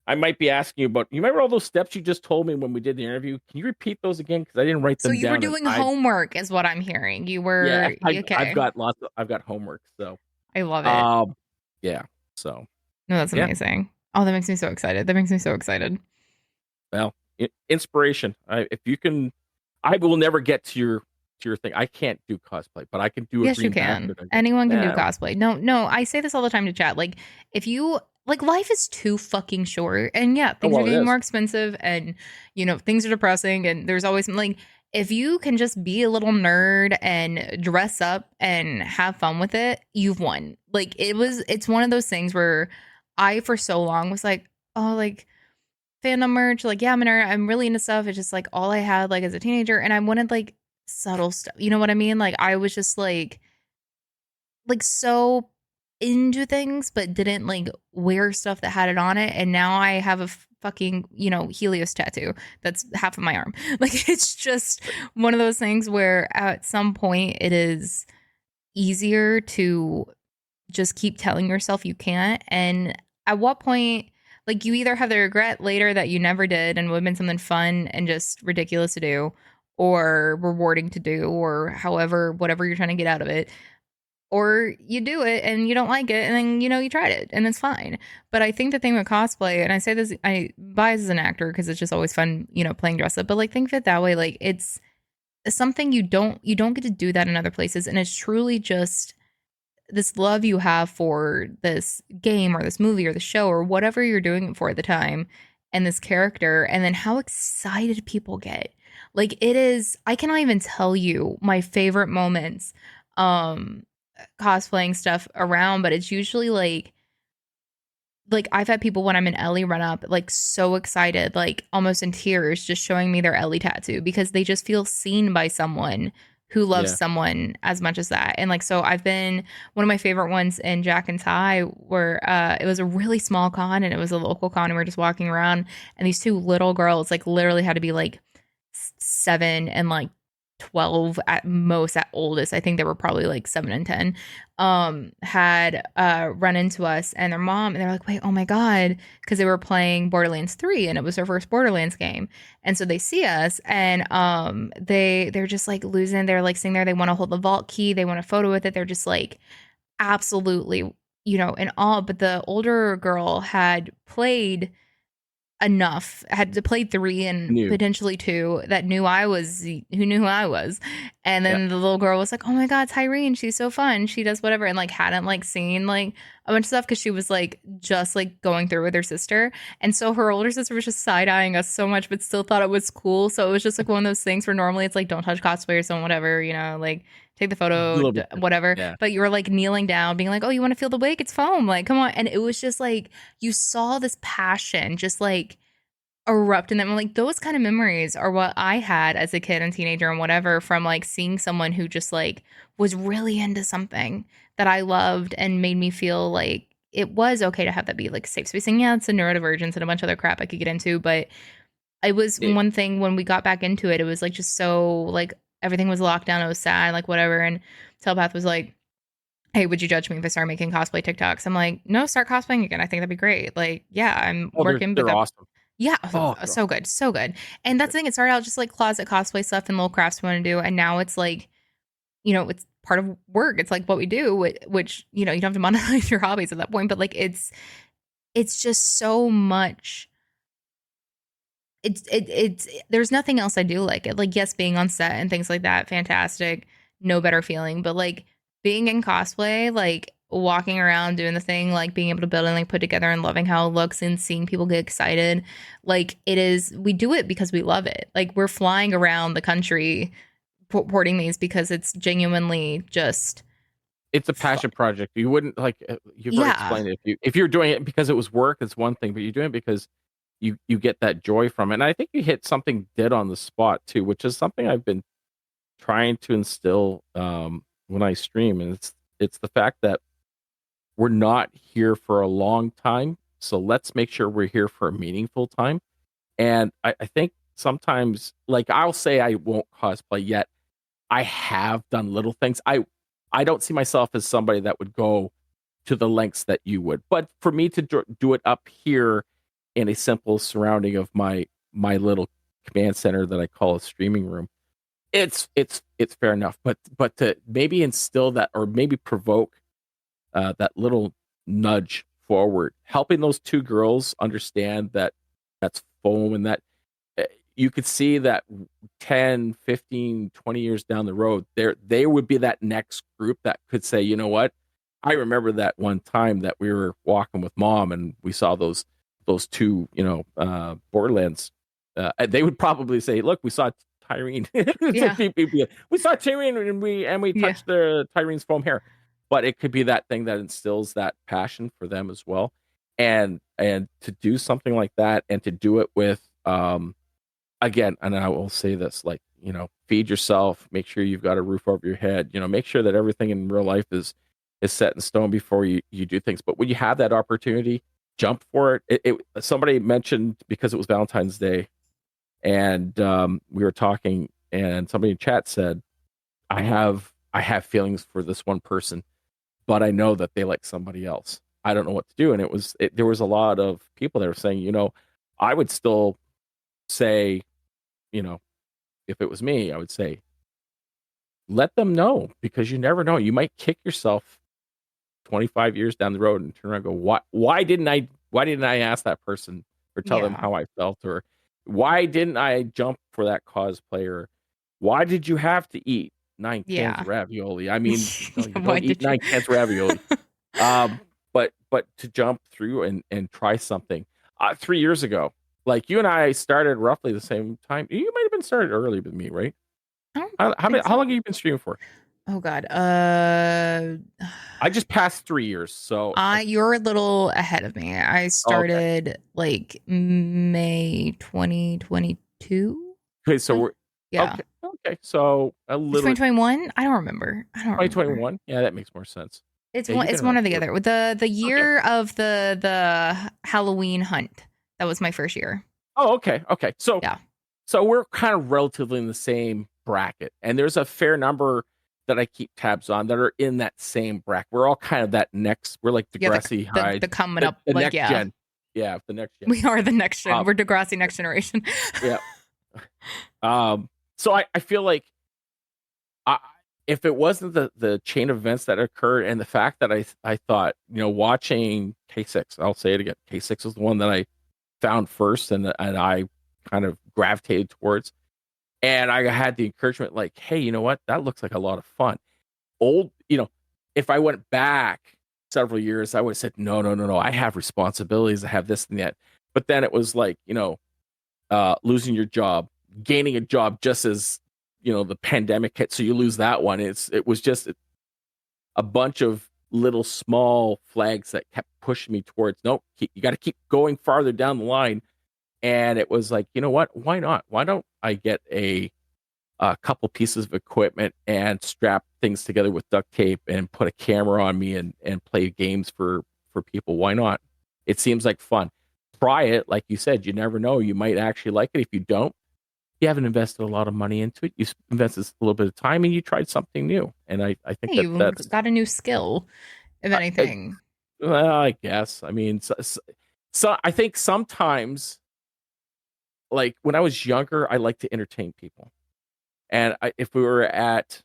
I might be asking you about. You remember all those steps you just told me when we did the interview? Can you repeat those again? Because I didn't write them So you down. were doing homework, is what I'm hearing. You were okay. I've got I've got homework. So I love it. Yeah. So No, that's amazing. Oh, that makes me so excited. That makes me so excited. Well, inspiration. If you can, I will never get to your thing. I can't do cosplay, but I can do. Yes, you can. Anyone can do cosplay. No. I say this all the time to chat. Like, if you like, life is too fucking short, and yeah, things are getting more expensive, and things are depressing, and there's always like, if you can just be a little nerd and dress up and have fun with it, you've won. Like, it's one of those things where I for so long was like, oh, like fandom merch, like, yeah, I'm a nerd, I'm really into stuff. It's just like all I had like as a teenager, and I wanted like subtle stuff. You know what I mean? Like, I was just like so into things, but didn't like wear stuff that had it on it. And now I have a fucking Helios tattoo that's half of my arm. Like, it's just one of those things where at some point it is easier to just keep telling yourself you can't. And at what point, like, you either have the regret later that you never did and would have been something fun and just ridiculous to do, or rewarding to do, or whatever you're trying to get out of it, or you do it and you don't like it, and then you tried it and it's fine. But I think the thing with cosplay, and I say this, I bias as an actor because it's just always fun playing dress up, but like, think of it that way, like, it's something you don't get to do that in other places, and it's truly just this love you have for this game or this movie or the show or whatever you're doing it for at the time, and this character, and then how excited people get. Like, it is, I cannot even tell you my favorite moments cosplaying stuff around, but it's usually like I've had people when I'm in Ellie run up like so excited, like almost in tears, just showing me their Ellie tattoo because they just feel seen by someone who loves someone as much as that. And like, so I've been, one of my favorite ones in Jack and Ty, where it was a really small con and it was a local con, and we were just walking around, and these two little girls like literally had to be like 7 and like 12 at most, at oldest. I think they were probably like 7 and 10, had run into us and their mom, and they're like, wait, oh my God, because they were playing Borderlands 3 and it was their first Borderlands game. And so they see us, and they're just like losing, they're like sitting there, they want to hold the vault key, they want a photo with it, they're just like absolutely in awe. But the older girl had played enough, had to play 3 and potentially 2, that knew who knew who I was. And then the little girl was like, oh my God, Tyrene, she's so fun, she does whatever, and like hadn't like seen like a bunch of stuff because she was like just like going through with her sister. And so her older sister was just side-eyeing us so much, but still thought it was cool. So it was just like one of those things where normally it's like, don't touch cosplay or someone, whatever, like take the photo, whatever. Yeah. But you were like kneeling down, being like, oh, you want to feel the wig? It's foam. Like, come on. And it was just like, you saw this passion just like erupt in them. Like, those kind of memories are what I had as a kid and teenager and whatever, from like seeing someone who just like was really into something that I loved and made me feel like it was okay to have that be like safe space. And yeah, it's a neurodivergence and a bunch of other crap I could get into, but it was one thing when we got back into it, it was like just so like everything was locked down. It was sad, like whatever. And Telepath was like, "Hey, would you judge me if I start making cosplay TikToks?" I'm like, "No, start cosplaying again. I think that'd be great." Like, yeah, I'm Oh, working, but they're that, awesome. yeah, Oh, they're so good, so good. And that's the thing. It started out just like closet cosplay stuff and little crafts we want to do, and now it's like, it's part of work. It's like what we do, which you don't have to monetize your hobbies at that point, but like it's just so much. It's there's nothing else I do like it. Like, yes, being on set and things like that, fantastic. No better feeling. But like being in cosplay, like walking around doing the thing, like being able to build and like put together and loving how it looks and seeing people get excited. Like it is, we do it because we love it. Like we're flying around the country porting these because it's genuinely just it's a fu- passion project. You wouldn't like you've already yeah. explained it. If you're doing it because it was work, it's one thing, but you're doing it because you get that joy from it. And I think you hit something dead on the spot too, which is something I've been trying to instill when I stream, and it's the fact that we're not here for a long time, so let's make sure we're here for a meaningful time. And I think sometimes, like I'll say I won't cosplay yet. I have done little things. I don't see myself as somebody that would go to the lengths that you would. But for me to do it up here in a simple surrounding of my little command center that I call a streaming room, it's fair enough. But to maybe instill that or maybe provoke that little nudge forward, helping those two girls understand that that's foam and that uh, you could see that 10, 15, 20 years down the road, they would be that next group that could say, you know what? I remember that one time that we were walking with mom and we saw those two, Borderlands. They would probably say, "Look, we saw Tyrene." So Yeah. we saw Tyrene and we Yeah. touched the Tyrene's foam hair. But it could be that thing that instills that passion for them as well, and to do something like that and to do it with again, and I will say this, like, feed yourself, make sure you've got a roof over your head, make sure that everything in real life is set in stone before you do things. But when you have that opportunity, jump for it. Somebody mentioned, because it was Valentine's Day, and we were talking, and somebody in chat said, I have feelings for this one person, but I know that they like somebody else. I don't know what to do. And there was a lot of people that were saying, I would still say, you know, if it was me, I would say, let them know, because you never know. You might kick yourself 25 years down the road and turn around and go, why didn't I ask that person or tell them Yeah. how I felt? Or why didn't I jump for that cosplay? Or why did you have to eat 9 cans Yeah. of ravioli? I mean, you Why don't eat did you? 9 cans of ravioli. But to jump through and try something. 3 years ago, like you and I started roughly the same time. You might have been started earlier than me, right? I don't How think how so. long have you been streaming for? Oh God. I just passed 3 years, so You're a little ahead of me. I oh, okay. started like May 2022. Okay, so Like, we're yeah. okay. So a Or little bit 2021? I don't remember. I don't remember. 2021. Yeah, that makes more sense. It's Yeah, one you've been it's one around or the for other. With the okay. year of the Halloween hunt. That was my first year. Oh, okay, okay. Yeah. So we're kind of relatively in the same bracket, and there's a fair number that I keep tabs on that are in that same bracket. We're all kind of that next. We're like Yeah, Degrassi High, the coming the up, the like, next yeah. gen. Yeah, the next gen. We are the next gen. Um, We're Degrassi next generation. yeah. So I feel like I, if it wasn't the chain of events that occurred and the fact that I thought, watching K6, I'll say it again, K6 is the one that I found first and I kind of gravitated towards. And I had the encouragement, like, hey, you know what? That looks like a lot of fun. Old, if I went back several years, I would have said, no, no, no, no. I have responsibilities. I have this and that. But then it was like, losing your job, gaining a job just as, the pandemic hit. So you lose that one. It was just a bunch of little small flags that kept pushing me towards, nope, you got to keep going farther down the line. And it was like, you know what? Why not? Why don't I get a couple pieces of equipment and strap things together with duct tape and put a camera on me and play games for people? Why not? It seems like fun. Try it. Like you said, you never know. You might actually like it. If you don't, you haven't invested a lot of money into it. You invested a little bit of time and you tried something new. And I think Hey, that you that's, got a new skill, if I, anything. well, I guess. I mean, so I think sometimes, like when I was younger, I liked to entertain people. And if we were at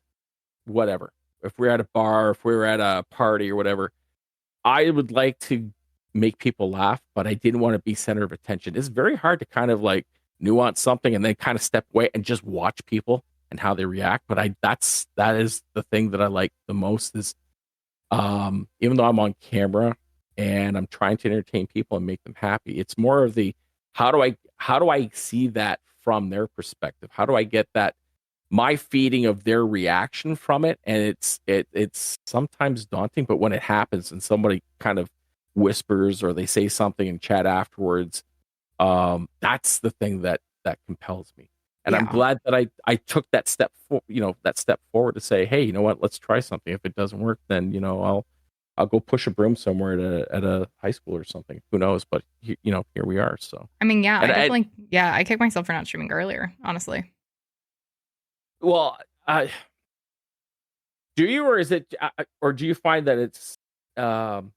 whatever, if we were at a bar, if we were at a party or whatever, I would like to make people laugh, but I didn't want to be center of attention. It's very hard to kind of like nuance something and then kind of step away and just watch people and how they react. But that is the thing that I like the most is even though I'm on camera and I'm trying to entertain people and make them happy, it's more of the how do I see that from their perspective? How do I get that my feeding of their reaction from it? And it's sometimes daunting, but when it happens and somebody kind of whispers or they say something in chat afterwards, that's the thing that compels me. And I'm Yeah. glad that I took that that step forward to say, hey, you know what, let's try something. If it doesn't work, then I'll go push a broom somewhere at a high school or something. Who knows? But here we are. So, I mean, yeah, and I kicked myself for not streaming earlier, honestly. well, do you, or is it, or do you find that um,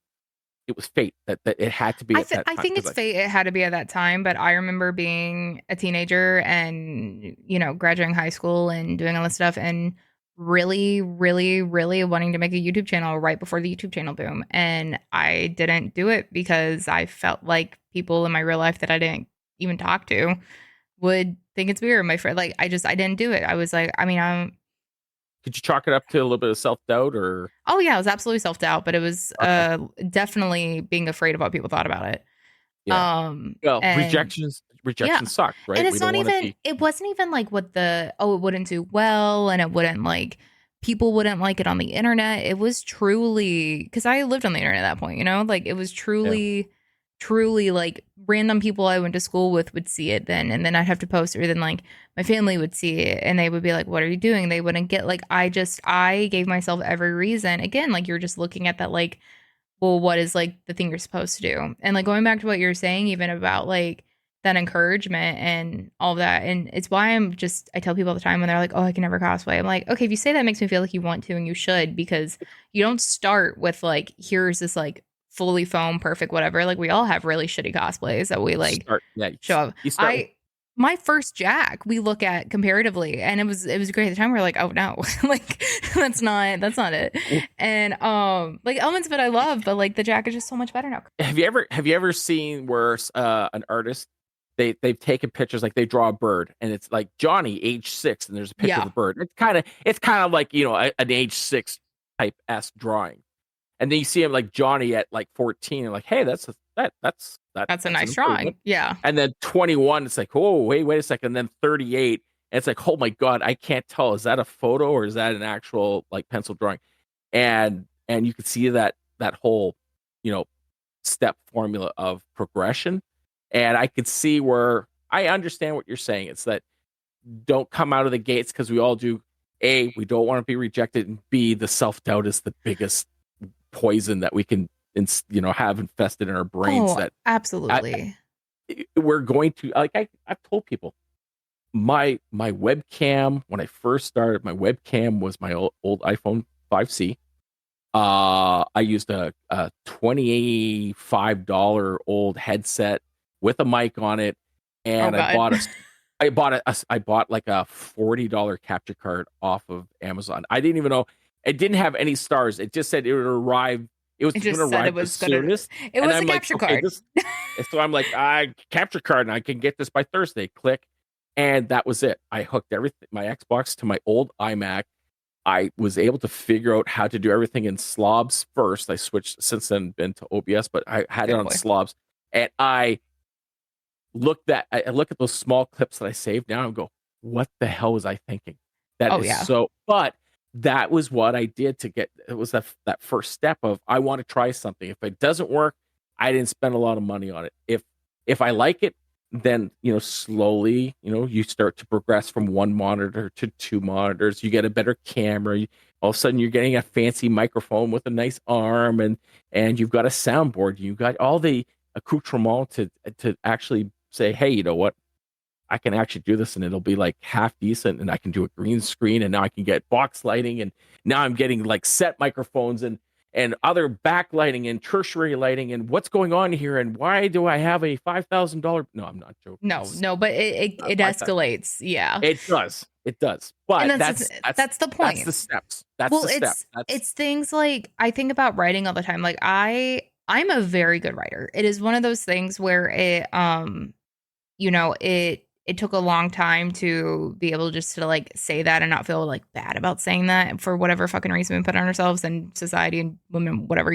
it was fate that it had to be at that I time? think it's fate. It had to be at that time, but I remember being a teenager and graduating high school and doing all this stuff and really, really, really wanting to make a YouTube channel right before the YouTube channel boom. And I didn't do it because I felt like people in my real life that I didn't even talk to would think it's weird. My friend, like I didn't do it. I was like, I mean, Could you chalk it up to a little bit of self doubt, or oh yeah, it was absolutely self doubt, but it was okay, definitely being afraid of what people thought about it. yeah, well, And yeah. rejection sucks, And right? We it's don't not want to even, be, it wasn't even like what it wouldn't do well and it wouldn't like, people wouldn't like it on the internet. It was truly, because I lived on the internet at that point, like it was yeah, truly, truly like random people I went to school with would see it then. And then I'd have to post it. Or then like my family would see it and they would be like, what are you doing? They wouldn't get like, I gave myself every reason. Again, like you're just looking at that, like, well, what is like the thing you're supposed to do? And like going back to what you're saying, even about like that encouragement and all that. And it's why I tell people all the time when they're like, oh, I can never cosplay. I'm like, okay, if you say that makes me feel like you want to and you should, because you don't start with like, here's this like fully foam, perfect, whatever. Like we all have really shitty cosplays that we like start, yeah, show up. you start with, My first Jack we look at comparatively and it was great at the time. We're like, oh no, like that's not it. And like elements of it I love, but like the Jack is just so much better now. have you ever seen where an artist, they've taken pictures, like they draw a bird and it's like Johnny age 6 and there's a picture of Yeah, the bird. It's kind of like an age 6 type s drawing, and then you see him like Johnny at like 14 and like, hey, that's a that's an nice drawing. improvement. Yeah, And then 21, it's like, oh, wait a second. And then 38, and it's like, oh my god, I can't tell, is that a photo or is that an actual like pencil drawing? And you can see that whole you know step formula of progression. And I could see where I understand what you're saying. It's that don't come out of the gates, because we all do. A, we don't want to be rejected, and B, the self doubt is the biggest poison that we can have infested in our brains. oh That I, absolutely. we're going to, like, I've told people, my webcam when I first started, my webcam was my old iPhone 5C. I used a $25 old headset with a mic on it, Oh and god. I bought like a $40 capture card off of Amazon. I didn't even know, it didn't have any stars. It just said it would arrive. It was It going to just said arrive it the was gonna, soonest, it and was a I'm like, capture okay, card. this. And so I'm like, I capture card, and I can get this by Thursday. Click, and that was it. I hooked everything, my Xbox to my old iMac. I was able to figure out how to do everything in slobs first. I switched since then, been to OBS, but I had it Good on boy. slobs. And I look at those small clips that I saved now and go, what the hell was I thinking? That Oh is yeah. so, but that was what I did to get, it was that first step of, I want to try something. If it doesn't work, I didn't spend a lot of money on it. If I like it, then slowly, you start to progress from one monitor to two monitors. You get a better camera. All of a sudden you're getting a fancy microphone with a nice arm, and you've got a soundboard. You've got all the accoutrement to actually say, hey, you know what, I can actually do this and it'll be like half decent, and I can do a green screen, and now I can get box lighting, and now I'm getting like set microphones and other backlighting and tertiary lighting, and what's going on here, and why do I have a $5,000? No, I'm not joking. No, It's no, but not it 5,000. escalates. Yeah. It does. And But that's the that's point. the steps. That's Well, the step. That's it's things like I think about writing all the time. Like I'm a very good writer. It is one of those things where it took a long time to be able just to like say that and not feel like bad about saying that for whatever fucking reason we put on ourselves and society and women, whatever.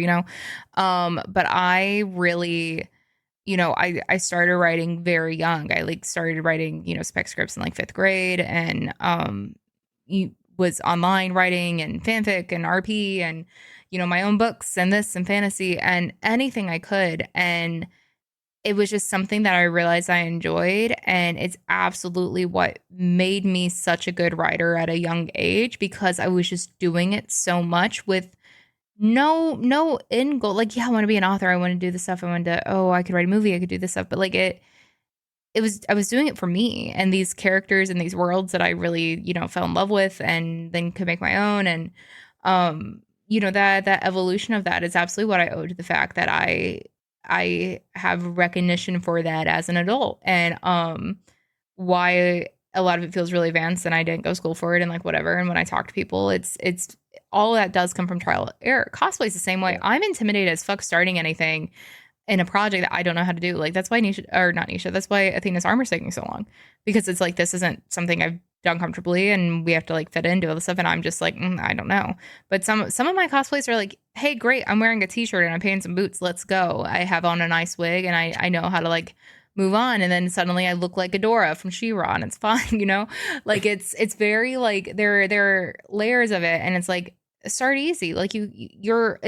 But I really, I started writing very young. I like started writing, spec scripts in like fifth grade, and was online writing and fanfic and RP and my own books and this and fantasy and anything I could. And it was just something that I realized I enjoyed, and it's absolutely what made me such a good writer at a young age, because I was just doing it so much with no end goal. Like, yeah, I want to be an author. I want to do this stuff. I wanted to, oh, I could write a movie. I could do this stuff. But like I was doing it for me and these characters and these worlds that I really, fell in love with and then could make my own. And, that evolution of that is absolutely what I owe to the fact that I have recognition for that as an adult, and, why a lot of it feels really advanced and I didn't go to school for it and like whatever. And when I talk to people, it's all that does come from trial and error. Cosplay is the same way. yeah. I'm intimidated as fuck starting anything in a project that I don't know how to do. Like that's why Nisha, or not Nisha, that's why Athena's armor's taking so long, because it's like this isn't something I've done comfortably and we have to like fit into all this stuff, and I'm just like I don't know. But some of my cosplays are like, hey, great, I'm wearing a t-shirt and I'm paying some boots, let's go. I have on a nice wig and I know how to like move on, and then suddenly I look like Adora from She-Ra and it's fine. Like it's very like there are layers of it, and it's like start easy. Like you're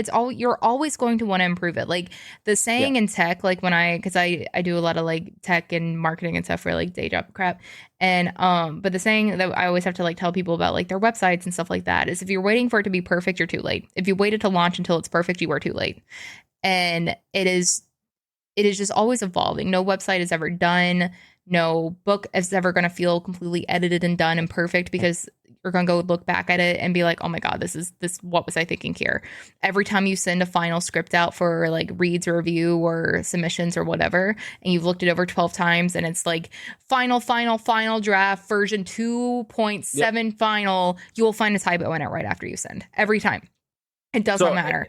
always going to want to improve it. Like the Yeah. saying in tech, like when because I do a lot of like tech and marketing and stuff for like day job crap. And but the saying that I always have to like tell people about like their websites and stuff like that is, if you're waiting for it to be perfect, you're too late. If you waited to launch until it's perfect, you are too late. And it is just always evolving. No website is ever done. No book is ever going to feel completely edited and done and perfect, because you're going to go look back at it and be like, oh my God, what was I thinking here? Every time you send a final script out for like reads or review or submissions or whatever, and you've looked it over 12 times and it's like final draft version 2.7 Yep. final, you will find a typo in it right after you send. Every time. It does not matter.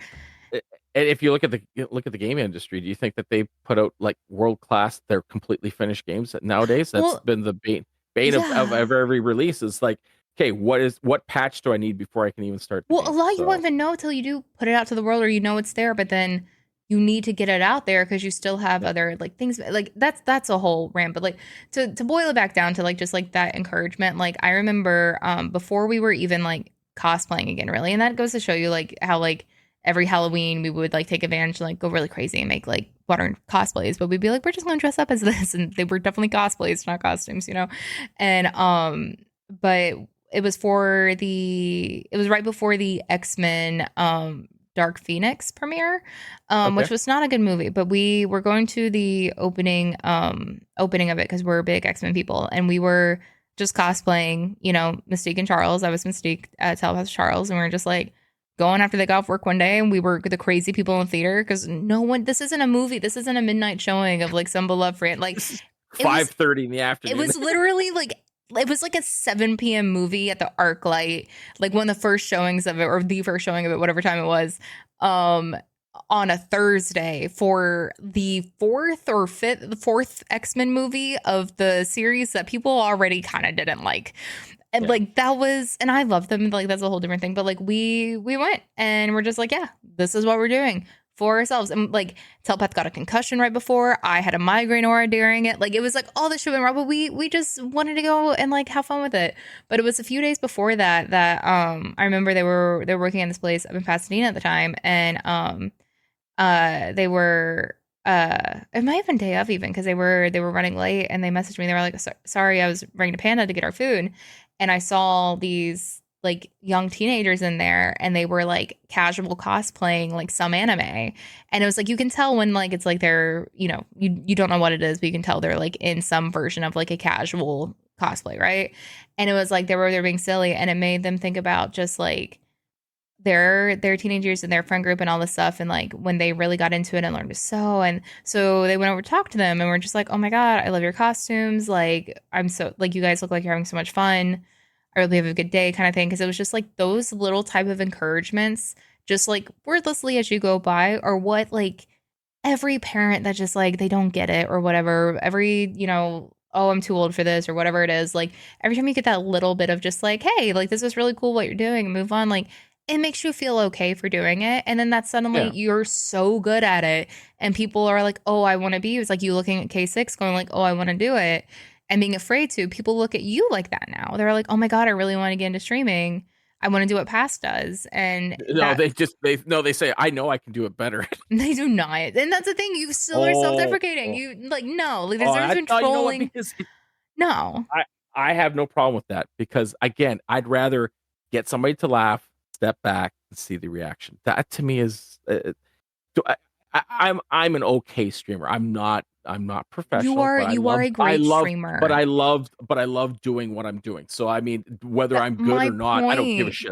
And if you look at the game industry, do you think that they put out like world class, they're completely finished games nowadays? That's been the bane of yeah. every release. Is like, okay, what patch do I need before I can even start the Well, a game? lot you won't even know until you do put it out to the world, or it's there, but then you need to get it out there because you still have other like things, like that's a whole rant. But like to boil it back down to like just like that encouragement. Like I remember before we were even like cosplaying again, really, and that goes to show you like how like every Halloween we would like take advantage and like go really crazy and make like modern cosplays, but we'd be like, we're just gonna dress up as this, and they were definitely cosplays, not costumes. And but it was right before the X-Men Dark Phoenix premiere, Okay. which was not a good movie, but we were going to the opening of it because we're big X-Men people, and we were just cosplaying, Mystique and Charles. I was Mystique, Telepath Charles, and we were just like going after they got off work one day, and we were the crazy people in the theater because this isn't a movie, this isn't a midnight showing of like some beloved friend. Like 5:30 in the afternoon. it was literally like it was like a 7 p.m. movie at the ArcLight, like one of the first showings of it, or the first showing of it, whatever time it was, on a Thursday for the fourth X-Men movie of the series that people already kind of didn't like. And like that was, and I love them. Like that's a whole different thing. But like we went and we're just like, yeah, this is what we're doing for ourselves. And like Telepath got a concussion right before. I had a migraine aura during it. Like it was like all this shit went wrong, but we just wanted to go and like have fun with it. But it was a few days before that I remember they were working in this place up in Pasadena at the time, and they were it might have been day of even, because they were running late, and they messaged me. They were like, sorry, I was running to Panda to get our food, and I saw these like young teenagers in there, and they were like casual cosplaying like some anime. And it was like you can tell when like it's like they're, you don't know what it is, but you can tell they're like in some version of like a casual cosplay, right? And it was like they're being silly, and it made them think about just like their teenagers and their friend group and all this stuff, and like when they really got into it and learned to sew. And so they went over to talk to them, and we're just like, oh my god, I love your costumes, like I'm so like, you guys look like you're having so much fun, I really have a good day, kind of thing. Because it was just like those little type of encouragements, just like wordlessly as you go by, or what like every parent that just like they don't get it or whatever, every, oh, I'm too old for this or whatever it is, like every time you get that little bit of just like, hey, like this is really cool what you're doing, move on, like it makes you feel okay for doing it. And then that suddenly Yeah. you're so good at it, and people are like, oh, I want to be. It's like you looking at K6 going like, oh, I want to do it, and being afraid to. People look at you like that now. They're like, oh my God, I really want to get into streaming. I want to do what Past does. And No, that they say, I know I can do it better. they do not. And that's the thing. You still are Oh, self-deprecating. oh, You like, no, like oh, there's been you know what? trolling. Because No. I have no problem with that, because again, I'd rather get somebody to laugh, step back, and see the reaction. That to me is, I'm an okay streamer. I'm not professional, but You are a great streamer. I love doing what I'm doing. So I mean, whether But I'm good or not, I don't give a shit.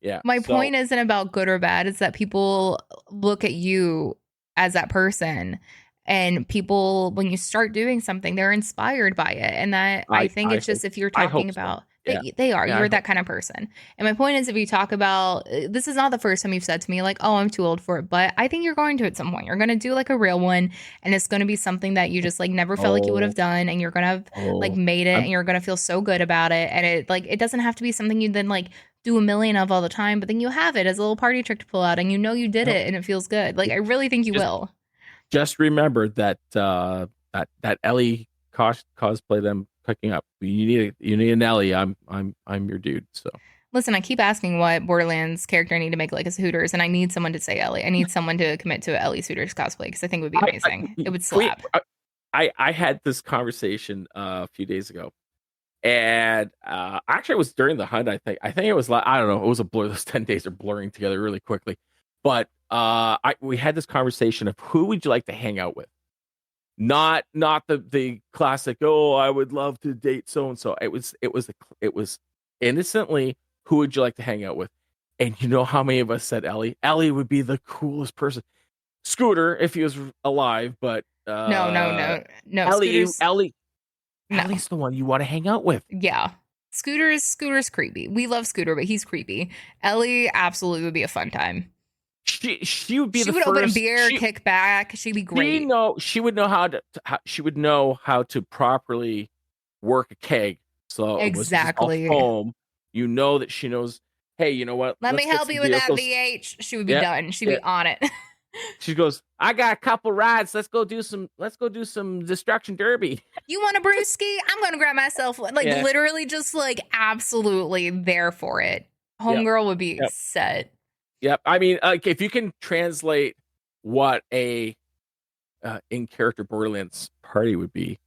Yeah. my So point isn't about good or bad. It's that people look at you as that person. And people, when you start doing something, they're inspired by it. And that, I think I it's just hope if you're I talking hope so. about, Yeah. they are, Yeah, I you're hope. that kind of person. And my point is, if you talk about, this is not the first time you've said to me, like, oh, I'm too old for it. But I think you're going to at some point. You're going to do like a real one. And it's going to be something that you just like never felt like you would Oh, have done. And you're going to have like oh. made it, I'm and you're going to feel so good about it. And it like, it doesn't have to be something you then like do a million of all the time, but then you have it as a little party trick to pull out, and you did no, it, and it feels good. Like I really think you just will. just remember that that Ellie cosplay them cooking up. You need an Ellie. I'm your dude. So Listen, I keep asking what Borderlands character I need to make like as Hooters, and I need someone to say Ellie. I need someone to commit to a Ellie Hooters cosplay because I think it would be amazing. It would we slap. I had this conversation a few days ago, and actually it was during the hunt. I think it was like, I don't know. It was a blur. Those 10 days are blurring together really quickly. But we had this conversation of who would you like to hang out with? Not the classic, oh, I would love to date so and so. It was innocently, who would you like to hang out with? And you know how many of us said Ellie? Ellie would be the coolest person. Scooter, if he was alive, but No. Ellie Scooters, Ellie no. Ellie's the one you want to hang out with. Yeah, Scooter's creepy. We love Scooter, but he's creepy. Ellie absolutely would be a fun time. She would be She the would open a first. beer, kick back. She'd be great. She would know she would know how to properly work a keg. So it was just a Exactly. foam. You know that she knows. Hey, you know what? Let me Let's get help some you with beer. that VH. She would be Yeah, done. She'd yeah. be on it. She goes, I got a couple rides. Let's go do some destruction derby. You want a brewski? I'm gonna grab myself like Yeah. literally just like absolutely there for it. Homegirl would be Yep. set. Yep. I mean, like if you can translate what a in character Borderlands party would be,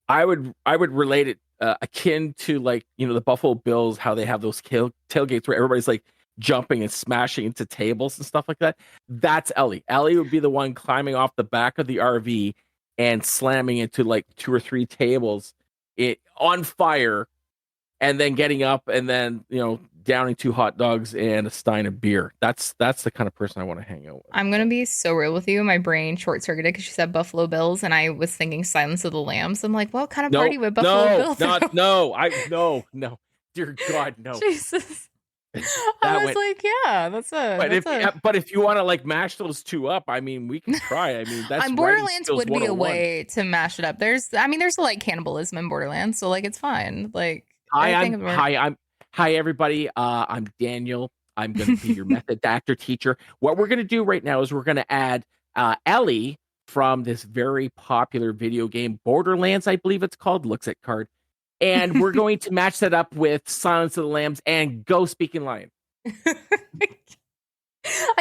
I would relate it akin to like, the Buffalo Bills, how they have those tailgates where everybody's like jumping and smashing into tables and stuff like that. That's Ellie. Ellie would be the one climbing off the back of the RV and slamming into like 2 or 3 tables on fire, and then getting up and then downing 2 hot dogs and a stein of beer. That's the kind of person I want to hang out with. I'm gonna be so real with you. My brain short circuited because she said Buffalo Bills, and I was thinking Silence of the Lambs. I'm like, what kind of party would Buffalo Bill throw? No. Dear God, no. Jesus. I was like, yeah, that's a. But if you want to like mash those two up, I mean, we can try. I mean, that's Borderlands would be a 101. way to mash it up. There's like cannibalism in Borderlands, so like it's fine. Like Hi everybody. I'm Daniel. I'm going to be your method actor teacher. What we're going to do right now is we're going to add Ellie from this very popular video game, Borderlands, I believe it's called. Looks at card. And we're going to match that up with Silence of the Lambs and Go Speaking Lion. I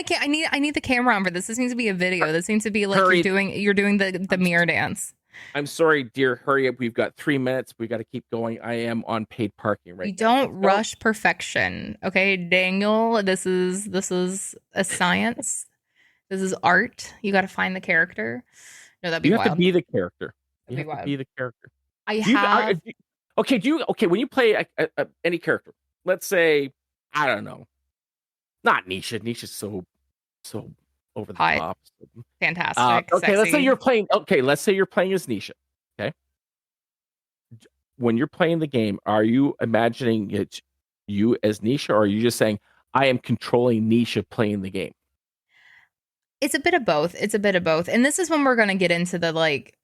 can't. I need the camera on for this. This needs to be a video. This needs to be like you're doing the mirror dance. I'm sorry, dear. Hurry up. We've got 3 minutes. We got to keep going. I am on paid parking You right now. don't Let's go. rush perfection, okay, Daniel? This is a science. This is art. You got to find the character. No, that'd be You have to wild. be the character. That'd You be have to wild. be the character. I Do you have okay? Do you okay when you play any character? Let's say I don't know, not Nisha. Nisha's so over the hot, top. fantastic, Okay, let's say sexy. you're playing. Okay, let's say you're playing as Nisha. Okay, when you're playing the game, are you imagining it you as Nisha, or are you just saying I am controlling Nisha playing the game? It's a bit of both. It's a bit of both. And this is when we're gonna get into the like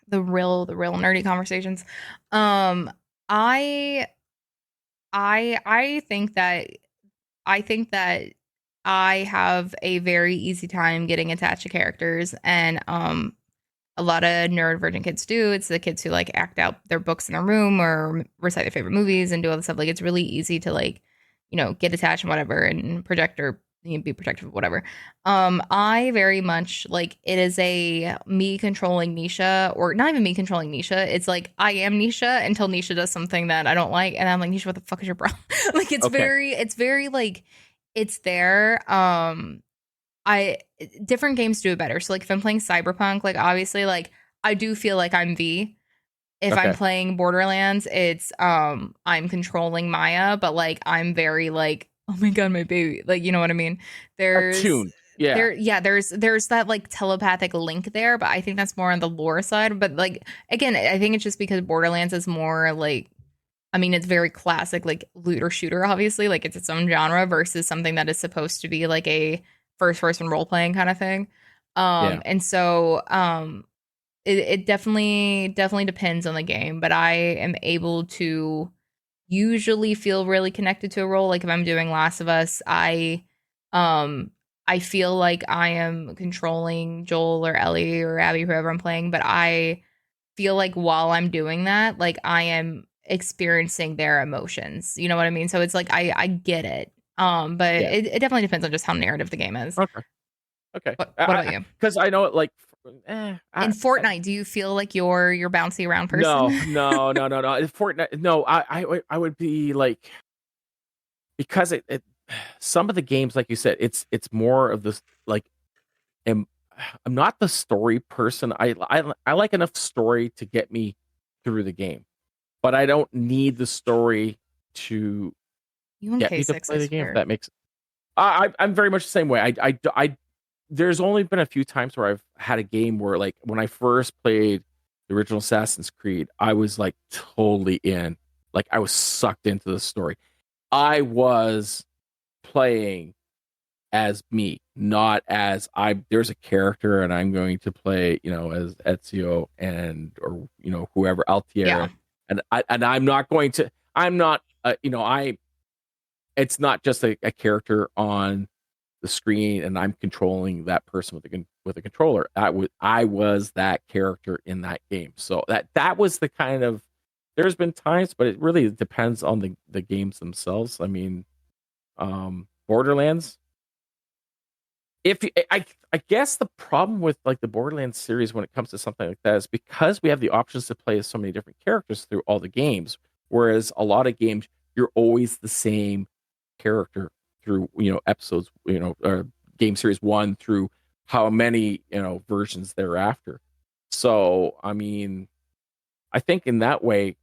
the real nerdy conversations. Um, I I think that I think that I have a very easy time getting attached to characters, and a lot of neurodivergent kids do. It's the kids who like act out their books in their room or recite their favorite movies and do all this stuff. Like it's really easy to like, get attached and whatever and project or be protective of whatever. I very much like it is a me controlling Nisha, or not even me controlling Nisha. It's like I am Nisha until Nisha does something that I don't like, and I'm like, Nisha, what the fuck is your problem? Like Okay, it's very like it's there. I different games do it better. So like if I'm playing Cyberpunk, like obviously like I do feel like I'm V. If I'm okay, playing Borderlands, it's I'm controlling Maya, but like I'm very like, oh my god, my baby. Like you know what I mean? There's attuned. Yeah, there's that like telepathic link there, but I think that's more on the lore side. But like again, I think it's just because Borderlands is more like I mean, it's very classic, like looter shooter, obviously, like it's its own genre versus something that is supposed to be like a first person role playing kind of thing. yeah. And so it definitely depends on the game, but I am able to usually feel really connected to a role. Like if I'm doing Last of Us, um I feel like I am controlling Joel or Ellie or Abby, whoever I'm playing, but I feel like while I'm doing that, like I am experiencing their emotions. You know what I mean? So it's like I get it. But Yeah. it definitely depends on just how narrative the game is. Okay. Okay. What about you? Because I know it like In Fortnite, do you feel like you're bouncy around person? no. Fortnite. No, I would be like because it some of the games like you said it's more of this like am I'm not the story person. I like enough story to get me through the game, but I don't need the story to You and get me to K6, I play the game. If swear. that makes I'm very much the same way. There's only been a few times where I've had a game where, like, when I first played the original Assassin's Creed, I was like totally in. Like, I was sucked into the story. I was playing as me, not as there's a character and I'm going to play, as Ezio or whoever Yeah. Altiera, and I'm not going to. I'm not. It's not just a character on the screen and I'm controlling that person with a controller. I was that character in that game. So that was the kind of there's been times, but it really depends on the games themselves. I mean, Borderlands. If you, I guess the problem with like the Borderlands series when it comes to something like that is because we have the options to play as so many different characters through all the games, whereas a lot of games you're always the same character through episodes, game series one through how many versions thereafter. So I mean, I think in that way,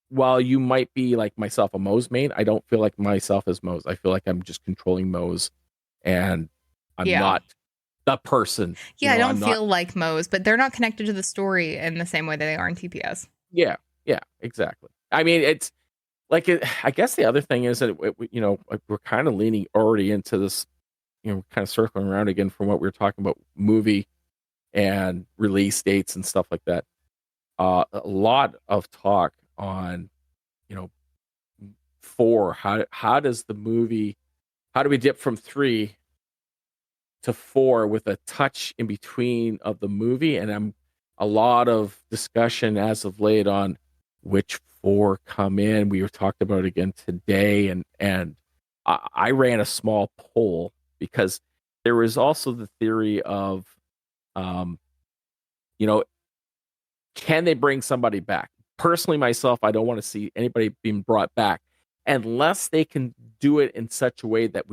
while you might be like myself a Moe's main, I don't feel like myself as Moe's. I feel like I'm just controlling Moe's, and I'm Yeah. not the person. Yeah, I don't I'm not. feel like Moe's, but they're not connected to the story in the same way that they are in TPS. Yeah, yeah, exactly. I mean, it's like I guess the other thing is that like we're kind of leaning already into this, kind of circling around again from what we were talking about movie and release dates and stuff like that. A lot of talk on you know four. How does the movie? How do we dip from three to four with a touch in between of the movie? And I'm a lot of discussion as of late on which four come in. We were talked about it again today, and I ran a small poll because there was also the theory of You know, can they bring somebody back? Personally, myself, I don't want to see anybody being brought back unless they can do it in such a way that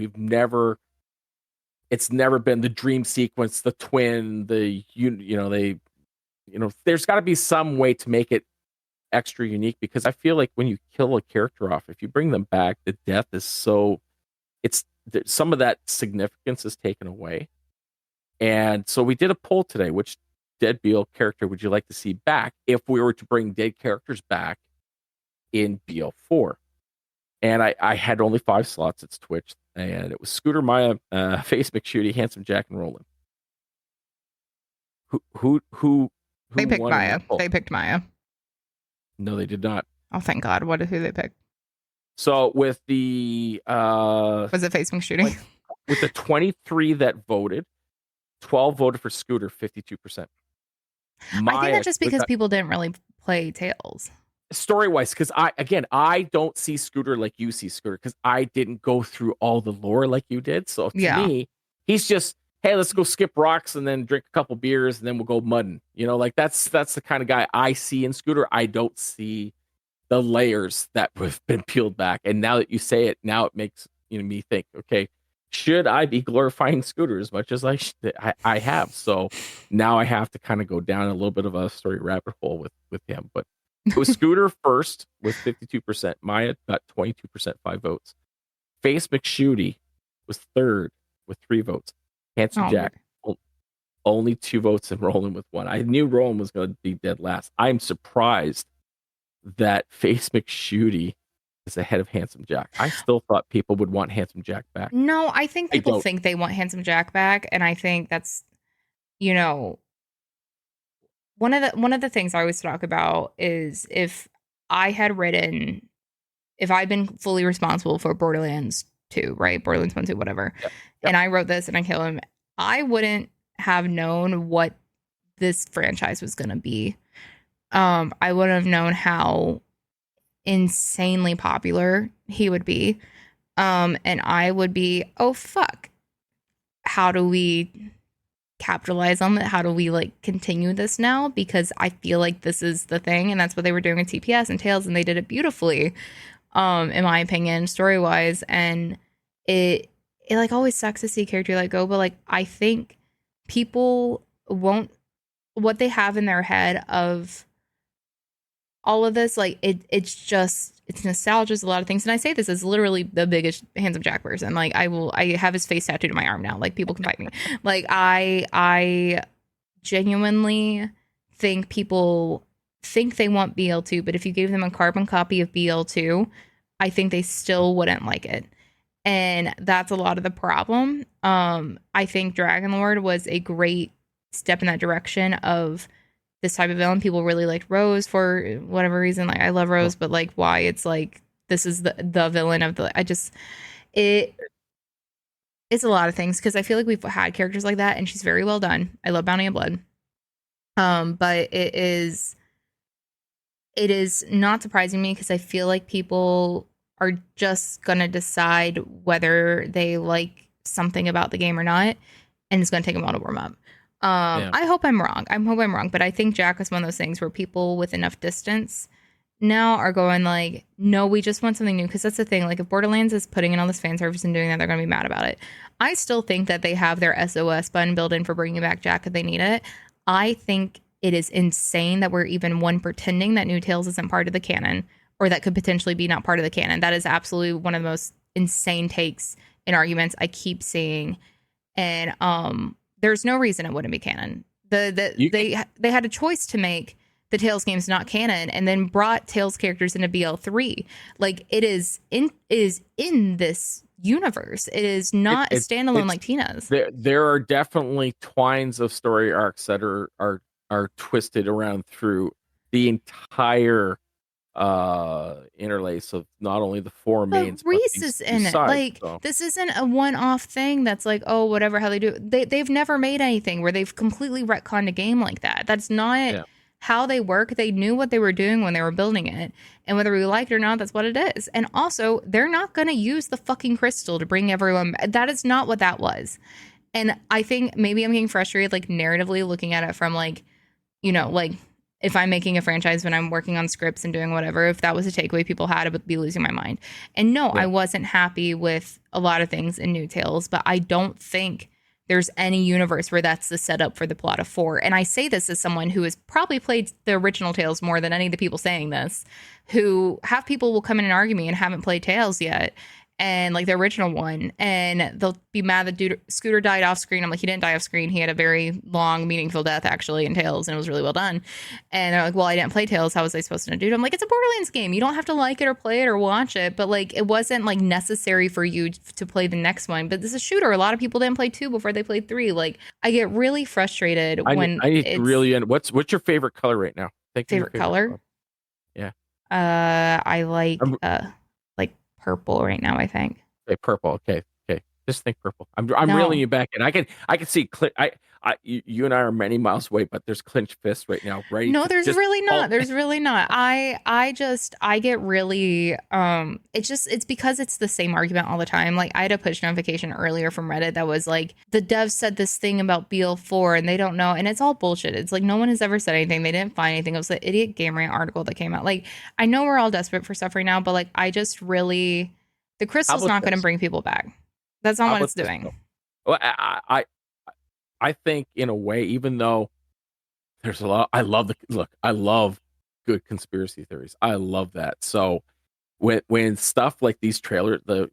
it's never been the dream sequence, the twin, there's got to be some way to make it extra unique, because I feel like when you kill a character off, if you bring them back, the death is some of that significance is taken away. And so we did a poll today: which dead BL character would you like to see back if we were to bring dead characters back in BL4? And I had only 5 slots. It's Twitch, and it was Scooter, Maya, Face McShooty, Handsome Jack, and Roland. Who They picked won in Maya. that poll? They picked Maya. No, they did not. Oh, thank God. Who they picked? So with the Was it Face McShooty? with the 23 that voted, 12 voted for Scooter, 52%. I think that's just because people didn't really play Tales. Story-wise, because I don't see Scooter like you see Scooter, because I didn't go through all the lore like you did. So to me, he's just, hey, let's go skip rocks and then drink a couple beers and then we'll go mudding. Like that's the kind of guy I see in Scooter. I don't see the layers that have been peeled back. And now that you say it, now it makes me think, okay, should I be glorifying Scooter as much as I have? So now I have to kind of go down a little bit of a story rabbit hole with him. But it was Scooter first with 52%. Maya got 22%, 5 votes. Face McShooty was third with 3 votes. Handsome Jack, only 2 votes, and Roland with 1. I knew Roland was going to be dead last. I'm surprised that Face McShooty is ahead of Handsome Jack. I still thought people would want Handsome Jack back. No, I think people think they want Handsome Jack back, and I think that's, one of the things I always talk about is if I'd been fully responsible for Borderlands 2, right? Borderlands 1, 2, whatever. Yep. And I wrote this and I kill him, I wouldn't have known what this franchise was going to be. I wouldn't have known how insanely popular he would be. And I would be, oh, fuck. How do we capitalize on that? How do we continue this now? Because I feel like this is the thing, and that's what they were doing with TPS and Tales, and they did it beautifully, in my opinion, story-wise. And it always sucks to see a character let go, but I think people won't, what they have in their head of all of this, it's nostalgia, is a lot of things. And I say this as literally the biggest Handsome Jack person. I have his face tattooed on my arm now. People can fight me. I genuinely think people think they want BL2, but if you gave them a carbon copy of BL2, I think they still wouldn't like it. And that's a lot of the problem. I think Dragonlord was a great step in that direction of this type of villain. People really liked Rose for whatever reason. I love Rose, but why it's this is the villain of the, it's a lot of things, because I feel like we've had characters like that, and she's very well done. I love Bounty of Blood. But it is not surprising me, because I feel like people are just gonna decide whether they like something about the game or not, and it's gonna take them a while to warm up. I hope I'm wrong. But I think Jack was one of those things where people with enough distance now are going no, we just want something new. Because that's the thing. If Borderlands is putting in all this fan service and doing that, they're going to be mad about it. I still think that they have their SOS button built in for bringing back Jack if they need it. I think it is insane that we're even pretending that New Tales isn't part of the canon, or that could potentially be not part of the canon. That is absolutely one of the most insane takes and arguments I keep seeing. And there's no reason it wouldn't be canon. They had a choice to make the Tales games not canon, and then brought Tales characters into BL3. It is in this universe. It is not a standalone like Tina's. There are definitely twines of story arcs that are twisted around through the entire interlace of not only the 4 mains, but Reese is in it. This isn't a one-off thing that's oh, whatever, how they do it. They've never made anything where they've completely retconned a game like that. That's not how they work. They knew what they were doing when they were building it, and whether we like it or not, that's what it is. And also, they're not going to use the fucking crystal to bring everyone. That is not what that was. And I think maybe I'm getting frustrated narratively looking at it from you know, like if I'm making a franchise when I'm working on scripts and doing whatever, if that was a takeaway people had, I would be losing my mind. And no, I Yeah. wasn't happy with a lot of things in New Tales, but I don't think there's any universe where that's the setup for the plot of 4. And I say this as someone who has probably played the original Tales more than any of the people saying this, who have people will come in and argue me and haven't played Tales yet. And like the original one, and they'll be mad that Scooter died off screen. I'm like, he didn't die off screen. He had a very long, meaningful death actually in Tales, and it was really well done. And they're like, well, I didn't play Tales. How was I supposed to do it? I'm like, it's a Borderlands game. You don't have to like it or play it or watch it, but like, it wasn't like necessary for you to play the next one. But this is a shooter. A lot of people didn't play 2 before they played 3. Like, I get really frustrated when I need to it's really end. What's your favorite color right now? Think of your favorite color. color. Yeah. I like purple right now, I think. Okay, purple. Okay. Just think purple. I'm No. reeling you back, and I can see. You and I are many miles away, but there's clenched fists right now, right? No, there's really not. There's really not. I get really it's because it's the same argument all the time. Like I had a push notification earlier from Reddit that was like the devs said this thing about BL4 and they don't know, and it's all bullshit. It's like no one has ever said anything. They didn't find anything. It was the idiot Game Rant article that came out. Like I know we're all desperate for stuff right now, but like I just really the crystal's not going to bring people back. That's not what it's doing. Well, I think in a way, even though there's a lot, I love good conspiracy theories. I love that. So when stuff like these trailers, the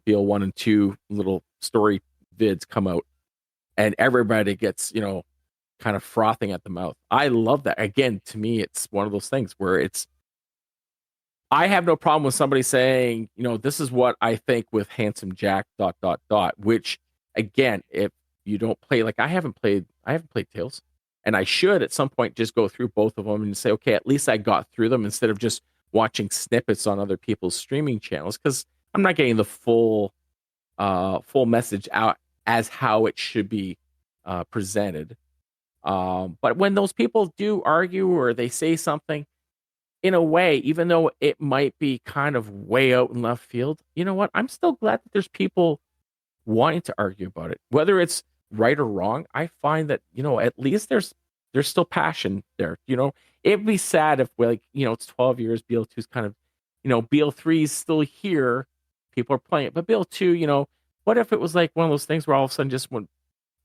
BL1 and 2 little story vids come out, and everybody gets kind of frothing at the mouth, I love that. Again, to me, it's one of those things where I have no problem with somebody saying, this is what I think with Handsome Jack ... which again, if you don't play, like I haven't played Tales, and I should at some point just go through both of them and say, okay, at least I got through them instead of just watching snippets on other people's streaming channels, because I'm not getting the full message out as how it should be presented. But when those people do argue or they say something, in a way, even though it might be kind of way out in left field, you know what? I'm still glad that there's people wanting to argue about it, whether it's right or wrong. I find that at least there's still passion there. It'd be sad if it's 12 years, BL2 is kind of, BL3 is still here, people are playing it, but BL2, what if it was like one of those things where all of a sudden just went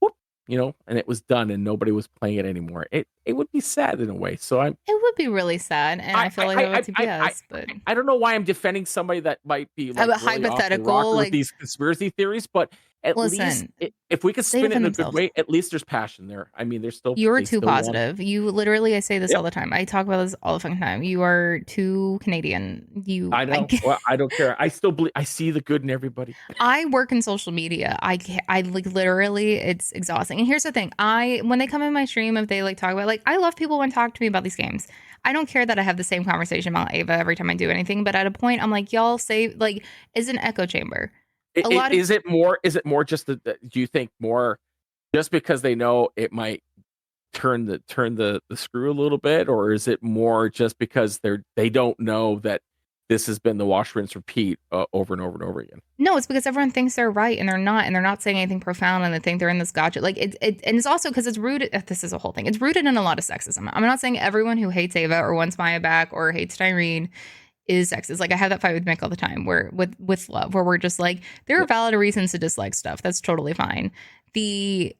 whoop, and it was done and nobody was playing it anymore? It would be sad in a way. So it would be really sad, and I feel like that would be BS. But I don't know why I'm defending somebody that might be like really hypothetical, with these conspiracy theories, but at least if we could spin it in a good way, at least there's passion there. I mean, there's still you're too positive. You literally, I say this all the time. I talk about this all the fucking time. You are too Canadian. I know. Well, I don't care. I still believe. I see the good in everybody. I work in social media. I like literally, it's exhausting. And here's the thing: when they come in my stream, if they like talk about I love people when talk to me about these games. I don't care that I have the same conversation about Ava every time I do anything, but at a point, I'm like, y'all say is an echo chamber. Is it more just do you think more just because they know it might turn the screw a little bit, or is it more just because they don't know that this has been the wash, rinse, repeat over and over and over again? No, it's because everyone thinks they're right and they're not saying anything profound, and they think they're in this gotcha. Like and it's also because it's rooted. This is a whole thing. It's rooted in a lot of sexism. I'm not saying everyone who hates Ava or wants Maya back or hates Tyrene is sexist. Like I have that fight with Mick all the time, where with love, where we're just like, there are valid reasons to dislike stuff. That's totally fine. The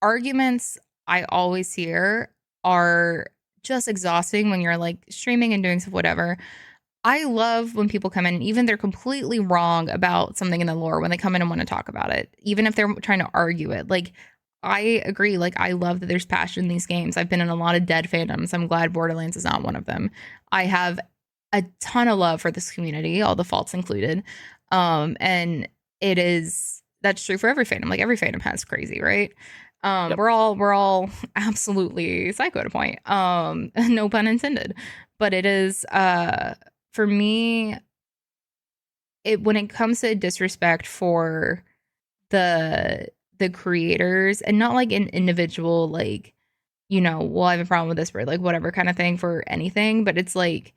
arguments I always hear are just exhausting when you're like streaming and doing stuff, whatever. I love when people come in, and even they're completely wrong about something in the lore, when they come in and want to talk about it, even if they're trying to argue it. Like, I agree. Like, I love that there's passion in these games. I've been in a lot of dead fandoms. I'm glad Borderlands is not one of them. I have a ton of love for this community, all the faults included. And that's true for every fandom. Like, every fandom has crazy, right? Yep. We're all absolutely psycho at a point. No pun intended. But it is for me, when it comes to disrespect for the creators, and not like an individual, like, well, I have a problem with this word, like whatever kind of thing for anything, but it's like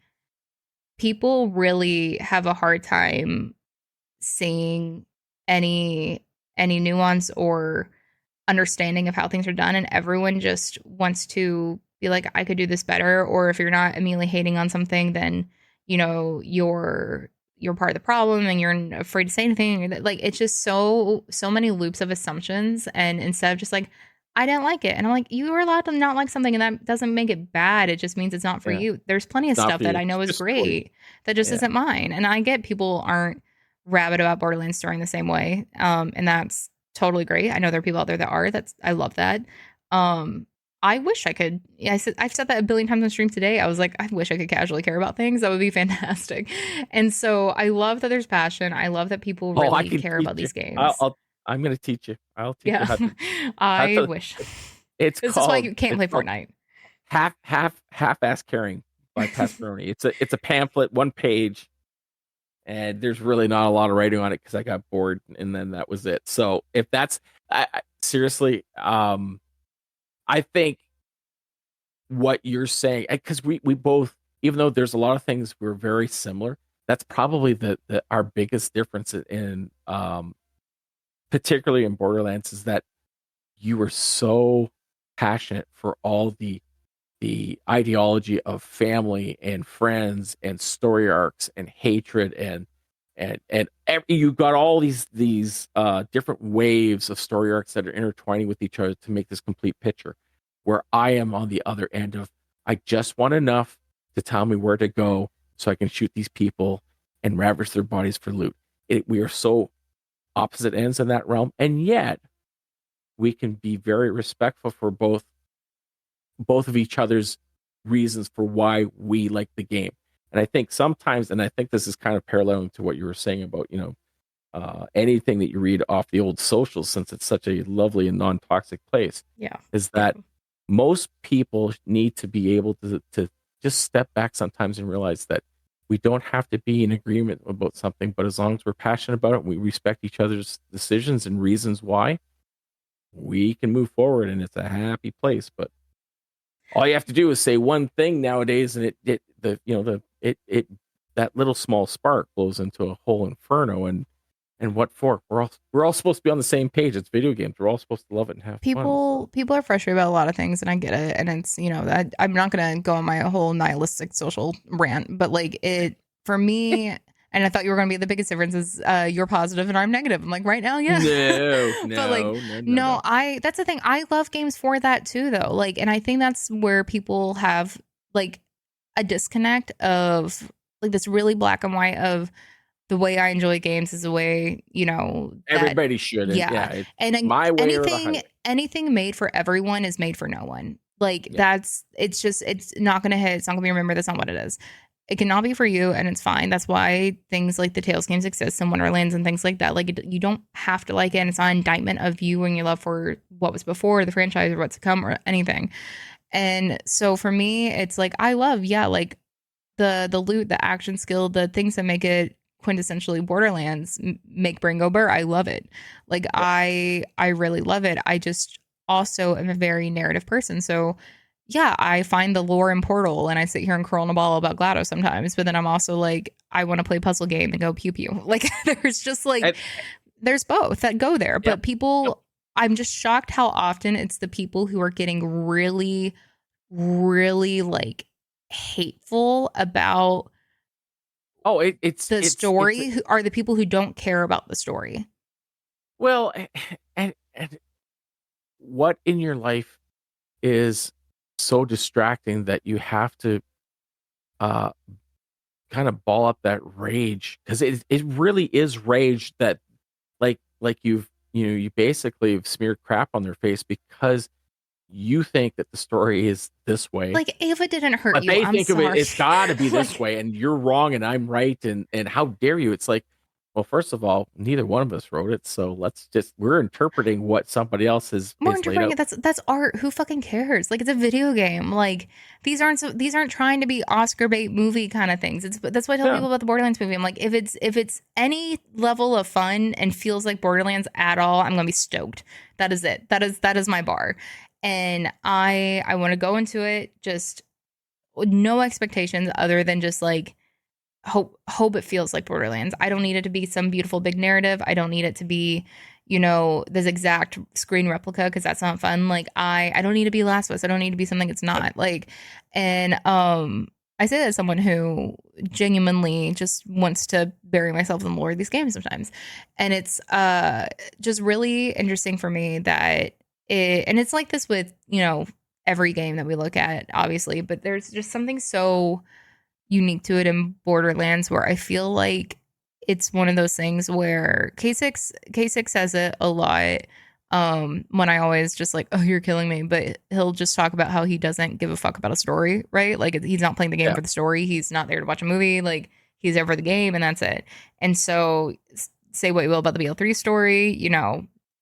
people really have a hard time seeing any nuance or understanding of how things are done, and everyone just wants to be like, I could do this better. Or if you're not immediately hating on something, then you're part of the problem and you're afraid to say anything. Like, it's just so many loops of assumptions, and instead of just like, I didn't like it, and I'm like, you were allowed to not like something, and that doesn't make it bad. It just means it's not for Yeah, you. There's plenty of not stuff for that you. I know It's is just story. great that just Yeah. isn't mine, and I get people aren't rabid about Borderlands story the same way, and that's totally great. I know there are people out there that are. I love that. Um, I wish I could. Yeah, I've said that a billion times on stream today. I was like, I wish I could casually care about things. That would be fantastic. And so I love that there's passion. I love that people Oh, I really can care teach about you. these games. I'm gonna teach you. I'll teach you Yeah, how I to. wish. It's This is why called. you can't It's play called Fortnite. half-ass caring by Paskaroni. It's a pamphlet, one page, and there's really not a lot of writing on it because I got bored, and then that was it. So if that's seriously, I think what you're saying, because we both, even though there's a lot of things we're very similar, that's probably the our biggest difference in particularly in Borderlands, is that you were so passionate for all the ideology of family and friends and story arcs and hatred you got all these different waves of story arcs that are intertwining with each other to make this complete picture, where I am on the other end of, I just want enough to tell me where to go so I can shoot these people and ravage their bodies for loot. We are so opposite ends in that realm, and yet we can be very respectful for both of each other's reasons for why we like the game. And I think sometimes, and I think this is kind of paralleling to what you were saying about, anything that you read off the old socials, since it's such a lovely and non-toxic place, Yeah. is that most people need to be able to just step back sometimes and realize that we don't have to be in agreement about something, but as long as we're passionate about it, we respect each other's decisions and reasons why, we can move forward, and it's a happy place. But all you have to do is say one thing nowadays, and it that little small spark blows into a whole inferno. And what for? We're all supposed to be on the same page. It's video games. We're all supposed to love it and have fun. So. People are frustrated about a lot of things, and I get it. And it's, I'm not gonna go on my whole nihilistic social rant, but like, it for me. And I thought you were going to be the biggest difference is you're positive and I'm negative. I'm like, right now, yeah. No, But like, no. that's the thing. I love games for that too, though. Like, and I think that's where people have like a disconnect of like this really black and white of the way I enjoy games is the way, that, Everybody should. yeah. It's And my way or the highway. anything made for everyone is made for no one. Like, Yeah. it's not going to hit. It's not going to be remembered. That's not what it is. It cannot be for you, and it's fine. That's why things like the Tales games exist and Wonderlands and things like that. Like, you don't have to like it, and it's not an indictment of you and your love for what was before the franchise or what's to come or anything. And so for me, it's like I love, yeah, like the loot, the action skill, the things that make it quintessentially Borderlands, make brain go burr. I love it. Like, Yep. I really love it. I just also am a very narrative person, so yeah, I find the lore in Portal and I sit here and curl in a ball about GLaDOS sometimes, but then I'm also like, I want to play a puzzle game and go pew pew. Like, there's just like, And- there's both that go there. But Yep. people, I'm just shocked how often it's the people who are getting really, really like hateful about it's the story it's who are the people who don't care about the story. well, and what in your life is so distracting that you have to uh kind of ball up that rage, because it really is rage that you basically have smeared crap on their face because you think that the story is this way, Like, Ava didn't hurt but you. they I'm think of it, sorry. it's got to be this Like, way, and you're wrong and I'm right, and how dare you. It's like, well, first of all, neither one of us wrote it, so we're interpreting what somebody else more is laid interpreting out. it. That's art. Who fucking cares? Like, it's a video game. Like, these aren't trying to be Oscar bait movie kind of things. That's what I tell Yeah. people about the Borderlands movie. I'm like, if it's any level of fun and feels like Borderlands at all, I'm gonna be stoked. That is it. That is my bar. And I want to go into it just with no expectations other than just like hope it feels like Borderlands. I don't need it to be some beautiful big narrative. I don't need it to be, this exact screen replica because that's not fun. Like I don't need to be Last of Us. I don't need to be something it's not. Like, and I say that as someone who genuinely just wants to bury myself in the lore of these games sometimes. And it's just really interesting for me that and it's like this with, every game that we look at, obviously, but there's just something so unique to it in Borderlands where I feel like it's one of those things where K6 says it a lot when I always just like, oh, you're killing me, but he'll just talk about how he doesn't give a fuck about a story, right? Like he's not playing the game Yeah. for the story, he's not there to watch a movie, like he's there for the game and that's it. And so say what you will about the BL3 story,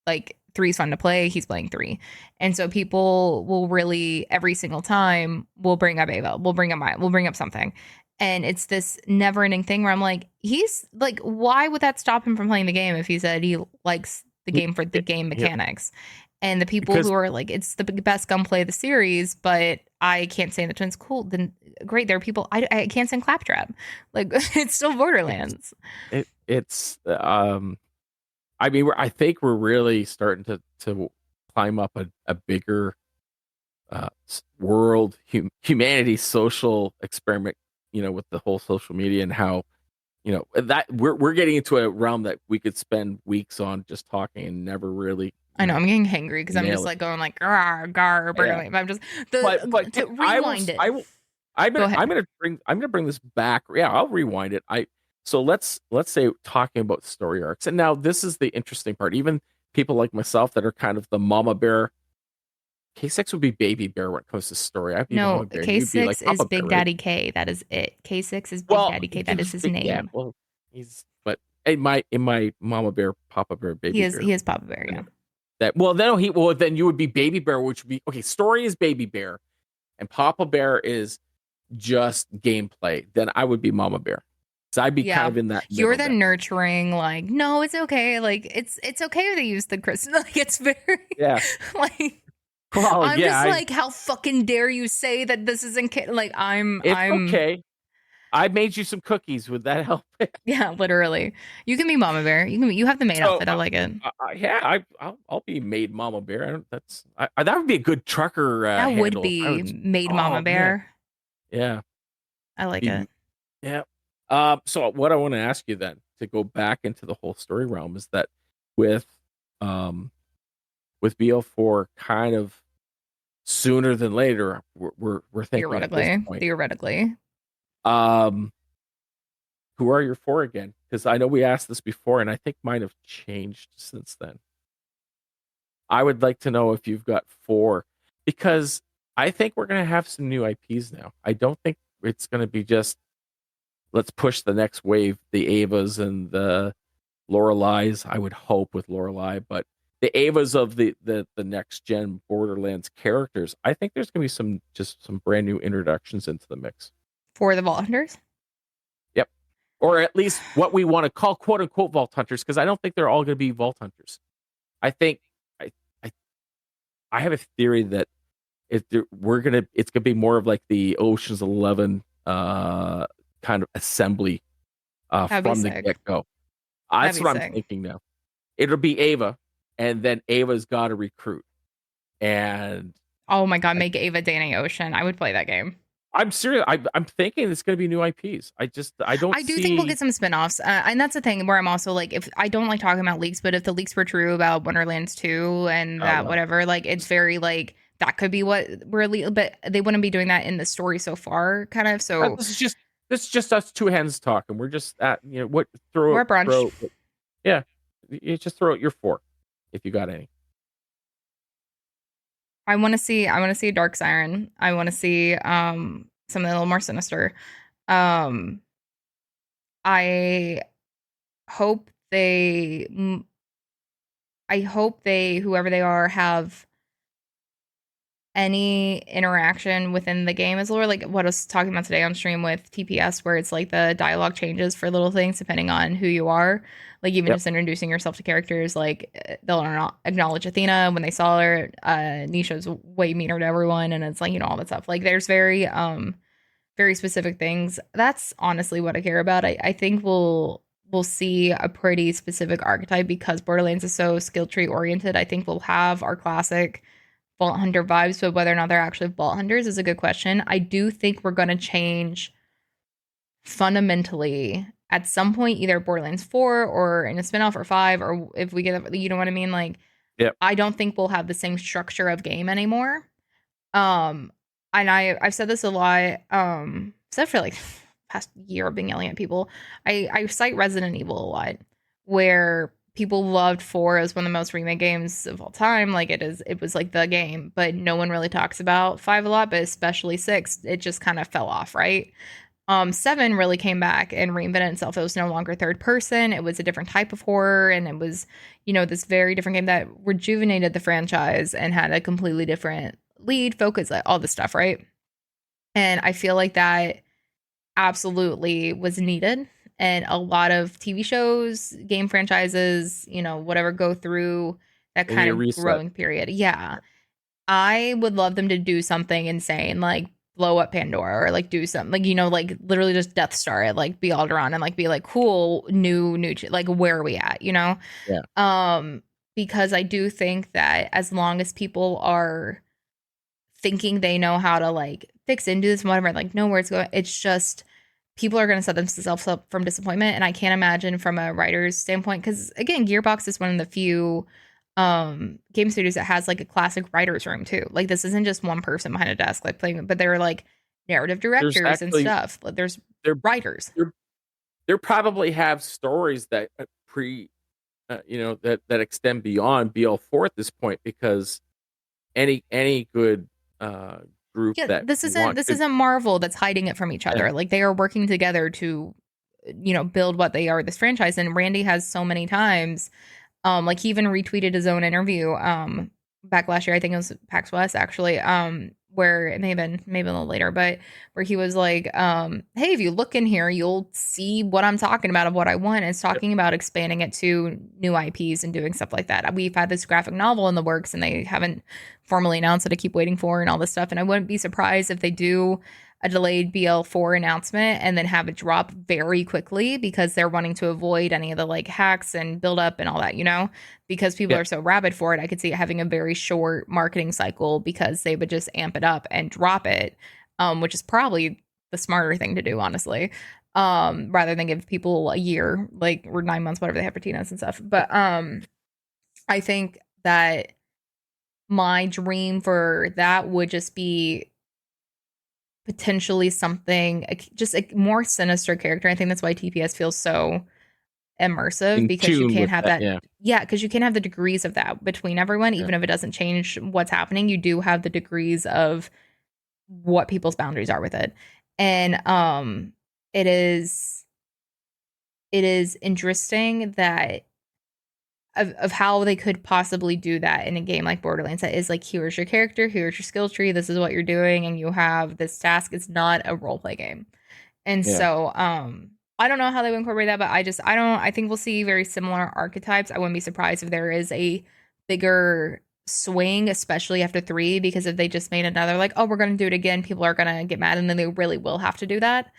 like 3 is fun to play, he's playing 3. And so people will really every single time will bring up Ava, we'll bring up something. And it's this never ending thing where I'm like, he's like, why would that stop him from playing the game if he said he likes the game for the game Yeah. mechanics? And the people Because who are like, it's the best gunplay of the series, but I can't stand the twins. Cool, then great. There are people I can't stand Claptrap. Like it's still Borderlands. it's I mean, I think we're really starting to climb up a bigger world humanity social experiment, with the whole social media and how, that we're getting into a realm that we could spend weeks on just talking and never really. I know I'm getting hangry because I'm just like going like gar Borderlands. But I'm just but to rewind it. I'm Go ahead. gonna bring this back. Yeah, I'll rewind it. So let's say talking about story arcs, and now this is the interesting part. Even people like myself that are kind of the mama bear. K6 would be baby bear when it comes to story. I'd be No, mama bear. And you'd be like K6 is Papa Bear, Big right? Daddy K. That is it. K6 is Big Well, Daddy K. That is his name. Yeah, well, but in my mama bear, Papa Bear, baby bear. He is Papa Bear, yeah. Then you would be baby bear, which would be okay. Story is baby bear, and Papa Bear is just gameplay. Then I would be mama bear. So I'd be kind of in that. You're the middle nurturing, like, no, it's okay. Like it's okay if they use the crystal. Like it's very like Well, I'm just like, how fucking dare you say that this isn't like I'm okay. I made you some cookies. Would that help? Yeah, literally. You can be Mama Bear. You have the maid outfit. I like it. Yeah, I'll be maid Mama Bear. That would be a good trucker. That handle. would be maid Mama Bear. Man. Yeah, I like it. Yeah. So what I want to ask you then to go back into the whole story realm is that with BO4 kind of sooner than later, we're thinking theoretically. Who are your 4 again? Because I know we asked this before, and I think mine have changed since then. I would like to know if you've got 4, because I think we're going to have some new IPs now. I don't think it's going to be just let's push the next wave, the Avas and the Loreleis. I would hope with Lorelei, but the Avas of the next gen Borderlands characters. I think there's going to be some brand new introductions into the mix for the Vault Hunters. Yep, or at least what we want to call quote unquote Vault Hunters, because I don't think they're all going to be Vault Hunters. I think I have a theory that it's going to be more of like the Ocean's 11 kind of assembly from the get-go. That's what I'm thinking now. It'll be Ava, and then Ava's got to recruit. And oh my god, make Ava Danny Ocean. I would play that game. I'm serious. I'm thinking it's going to be new IPs. I do think we'll get some spinoffs, and that's the thing where I'm also like, if I don't like talking about leaks, but if the leaks were true about Wonderlands 2 and whatever, like it's very like that could be what we're, but they wouldn't be doing that in the story so far, kind of. So this is just us two hands talking. We're just at we're at brunch. Yeah, you just throw out your 4 if you got any. I want to see a Dark Siren. I want to see something a little more sinister. I hope they whoever they are have any interaction within the game as well, like what I was talking about today on stream with TPS, where it's like the dialogue changes for little things depending on who you are. Like even just introducing yourself to characters, like they'll acknowledge Athena when they saw her. Nisha's way meaner to everyone, and it's like all that stuff. Like there's very specific things. That's honestly what I care about. I think we'll we'll see a pretty specific archetype because Borderlands is so skill tree oriented. I think we'll have our classic Vault Hunter vibes, but whether or not they're actually Vault Hunters is a good question. I do think we're going to change fundamentally at some point, either Borderlands 4 or in a spinoff or 5, or if we get, you know what I mean? Like, Yep. I don't think we'll have the same structure of game anymore. Um, and I've said this a lot. Said for like past year, I've been yelling at people. I cite Resident Evil a lot, where people loved 4 as one of the most remake games of all time. Like it was like the game, but no one really talks about 5 a lot, but especially 6. It just kind of fell off, right? 7 really came back and reinvented itself. It was no longer third person. It was a different type of horror, and it was, this very different game that rejuvenated the franchise and had a completely different lead, focus, like, all this stuff, right? And I feel like that absolutely was needed. And a lot of TV shows, game franchises, whatever, go through that They need kind a of reset. growing period. Yeah. I would love them to do something insane, like blow up Pandora or like do something like, like literally just Death Star it, like be Alderaan and like be like, cool, like where are we at, Yeah. Because I do think that as long as people are thinking they know how to like fix into this and whatever, like know where it's going, it's just people are going to set themselves up from disappointment. And I can't imagine from a writer's standpoint, because again, Gearbox is one of the few game studios that has like a classic writer's room too. Like this isn't just one person behind a desk like playing, but they're like narrative There's directors and actually stuff. Like, there's there writers. there probably have stories that that extend beyond BL4 at this point, because any good group Yeah, that want this could. isn't Marvel that's hiding it from each Yeah. other. Like they are working together to build what they are, this franchise. And Randy has so many times, like he even retweeted his own interview back last year. I think it was PAX West actually, where it maybe a little later, but where he was like, hey, if you look in here, you'll see what I'm talking about of what I want. It's Yep. talking about expanding it to new IPs and doing stuff like that. We've had this graphic novel in the works and they haven't formally announced it. I keep waiting for and all this stuff. And I wouldn't be surprised if they do a delayed BL4 announcement and then have it drop very quickly because they're wanting to avoid any of the like hacks and build up and all that, because people Yeah. are so rabid for it. I could see it having a very short marketing cycle because they would just amp it up and drop it, which is probably the smarter thing to do, honestly, rather than give people a year, like, or 9 months, whatever they have for Tinas and stuff. But I think that my dream for that would just be potentially something, just a more sinister character. I think that's why TPS feels so immersive, In because you tune can't with have that. that. Yeah. Yeah, because you can't have the degrees of that between everyone, Yeah. even if it doesn't change what's happening. You do have the degrees of what people's boundaries are with it. And it is interesting that of how they could possibly do that in a game like Borderlands, that is like, here's your character, here's your skill tree, this is what you're doing, and you have this task. It's not a role play game. And Yeah. so I don't know how they would incorporate that, but I think we'll see very similar archetypes. I wouldn't be surprised if there is a bigger swing, especially after 3, because if they just made another like, oh, we're gonna do it again, people are gonna get mad, and then they really will have to do that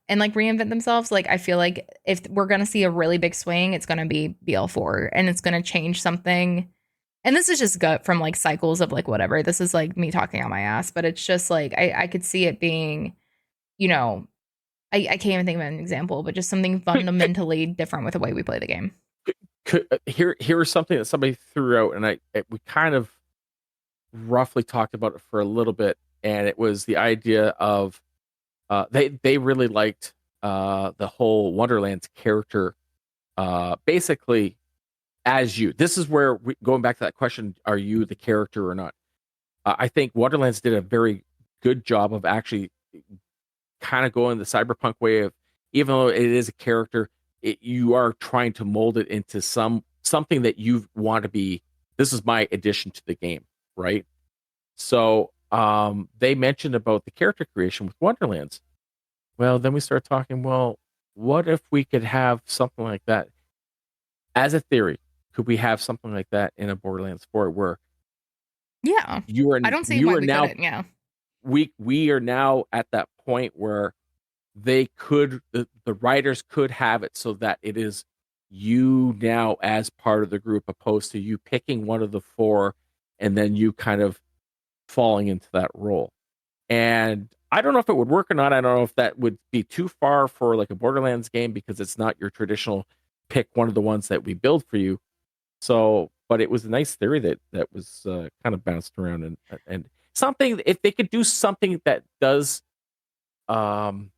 and like reinvent themselves. Like I feel like if we're gonna see a really big swing, it's gonna be BL4 and it's gonna change something. And this is just gut from like cycles of like whatever. This is like me talking on my ass, but it's just like I could see it being, you know, I can't even think of an example, but just something fundamentally different with the way we play the game. Here's something that somebody threw out, and we kind of roughly talked about it for a little bit, and it was the idea of they really liked the whole Wonderlands character, basically as you. This is where going back to that question: are you the character or not? I think Wonderlands did a very good job of actually kind of going the cyberpunk way of, even though it is a character, you are trying to mold it into something that you want to be. This is my addition to the game, right? So they mentioned about the character creation with Wonderlands. Well, then we start talking, well, what if we could have something like that as a theory? Could we have something like that in a Borderlands 4 where Yeah. I don't see you why are we now couldn't. Yeah. we are now at that point where the writers could have it so that it is you now as part of the group, opposed to you picking one of the four and then you kind of falling into that role. And I don't know if it would work or not. I don't know if that would be too far for like a Borderlands game, because it's not your traditional pick one of the ones that we build for you. So, but it was a nice theory that was kind of bounced around, and something, if they could do something that does um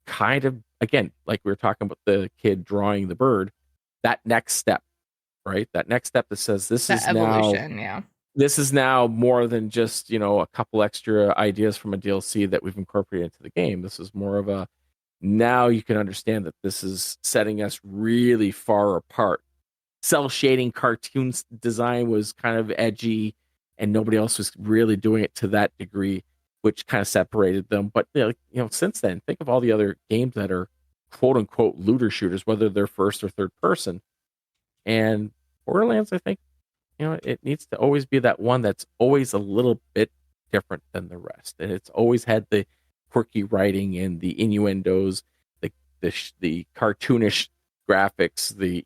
kind of, again, like we were talking about the kid drawing the bird, that next step, right? That next step that says The evolution, yeah. this is now more than just, a couple extra ideas from a DLC that we've incorporated into the game. This is more of a, now you can understand that this is setting us really far apart. Cell shading cartoons design was kind of edgy, and nobody else was really doing it to that degree, which kind of separated them. But since then, think of all the other games that are quote unquote looter shooters, whether they're first or third person. And Borderlands, I think, it needs to always be that one that's always a little bit different than the rest. And it's always had the quirky writing and the innuendos, the cartoonish graphics, the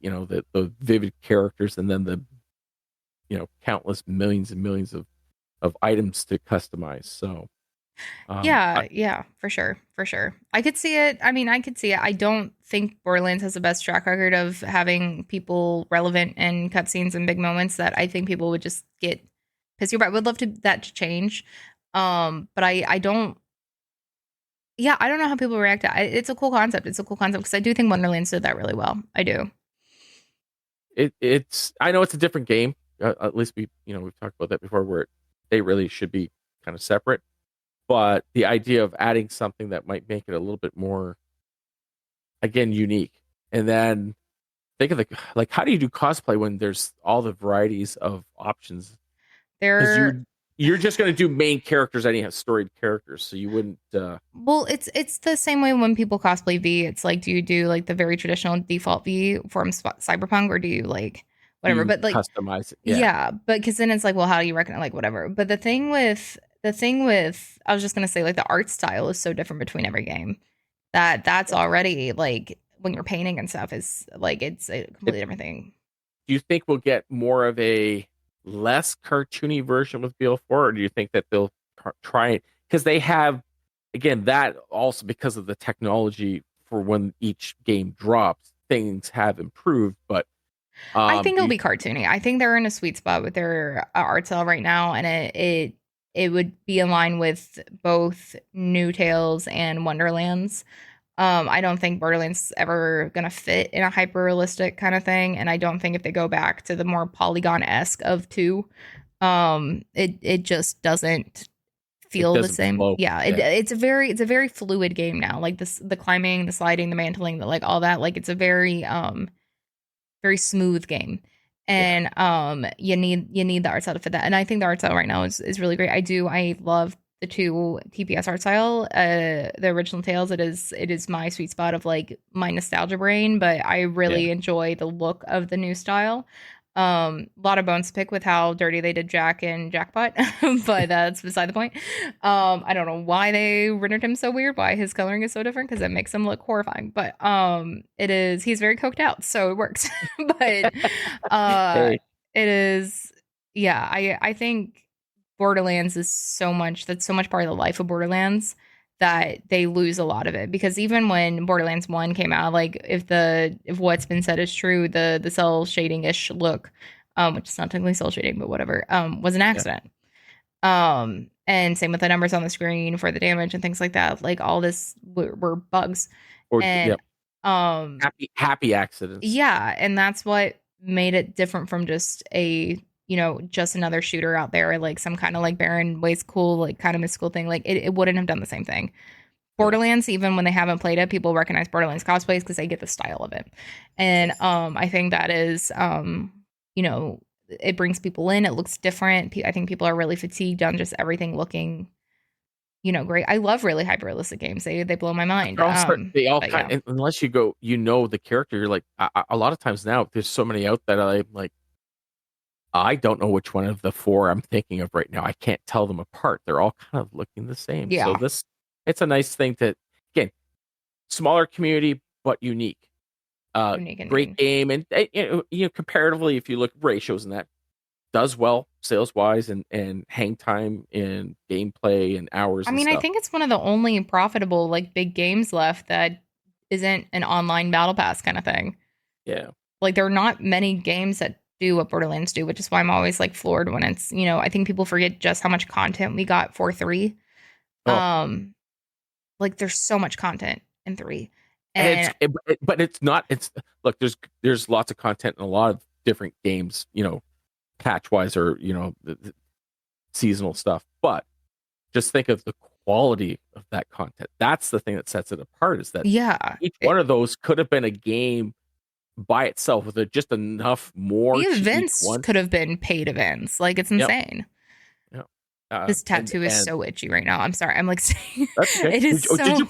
vivid characters, and then the countless millions and millions of items to customize. So Yeah, for sure. For sure. I could see it. I mean, I could see it. I don't think Borderlands has the best track record of having people relevant in cutscenes and big moments that I think people would just get pissed about. I would love that to change. But I don't, yeah, I don't know how people react to it. It's a cool concept. It's a cool concept because I do think Wonderlands did that really well. I do. It's I know it's a different game. At least we've talked about that before, where they really should be kind of separate. But the idea of adding something that might make it a little bit more, again, unique. And then think of how do you do cosplay when there's all the varieties of options? Because you're just going to do main characters anyhow, storied characters, so you wouldn't. Well, it's the same way when people cosplay V. It's like, do you do like the very traditional default V from Cyberpunk, or do you like whatever? But like customize it, yeah. But because then it's like, well, how do you recognize like whatever? But the thing with I was just gonna say, like, the art style is so different between every game that's already like, when you're painting and stuff, is like, it's a completely different thing. Do you think we'll get more of a less cartoony version with BL4, or do you think that they'll try it? Because they have, again, that also because of the technology for when each game drops, things have improved. But I think it'll be cartoony. I think they're in a sweet spot with their art style right now, and it would be in line with both New Tales and Wonderlands. I don't think Borderlands is ever gonna fit in a hyper realistic kind of thing, and I don't think if they go back to the more polygon-esque of 2, it just doesn't feel the same. Flow. Yeah, it's a very fluid game now. Like the climbing, the sliding, the mantling, like all that. Like, it's a very smooth game. And you need the art style to fit that. And I think the art style right now is really great. I love the 2 TPS art style. The original Tales, it is my sweet spot of like my nostalgia brain, but I really enjoy the look of the new style. A lot of bones to pick with how dirty they did Jack and Jackpot, but that's beside the point. I don't know why they rendered him so weird, why his coloring is so different, because it makes him look horrifying. But he's very coked out, so it works. But Hey. it is, yeah. I think Borderlands is that's so much part of the life of Borderlands that they lose a lot of it, because even when Borderlands 1 came out, like, if what's been said is true, the cell shading-ish look, which is not technically cell shading, but whatever, was an accident. And same with the numbers on the screen for the damage and things like that. Like, all this were bugs. And happy accidents. Yeah, and that's what made it different from just just another shooter out there, like some kind of like barren ways cool, like kind of mystical thing. Like, it wouldn't have done the same thing. Borderlands, even when they haven't played it, people recognize Borderlands cosplays because they get the style of it. And I think that is it brings people in. It looks different. I think people are really fatigued on just everything looking great. I love really hyper realistic games. They blow my mind. They all unless you go, the character, you're like, a lot of times now there's so many out that I'm like, I don't know which one of the 4 I'm thinking of right now. I can't tell them apart. They're all kind of looking the same. Yeah. So it's a nice thing to, again, smaller community but unique. Unique Great indeed. game, and comparatively, if you look at ratios and that, does well sales wise and hang time in gameplay and hours I and mean, I stuff. think it's one of the only profitable like big games left that isn't an online battle pass kind of thing. Yeah. Like there are not many games that do what Borderlands do, which is why I'm always like floored when it's, I think people forget just how much content we got for 3. Oh, Um like there's so much content in 3. and And but it's not. It's look. There's lots of content in a lot of different games. Patch wise or the seasonal stuff. But just think of the quality of that content. That's the thing that sets it apart. Is that yeah, each one of those could have been a game by itself with just enough the more to each events one. could have been paid events. Like it's Yep. insane. Yep. This And tattoo is and so itchy right now. I'm sorry. I'm like saying that's okay. it is so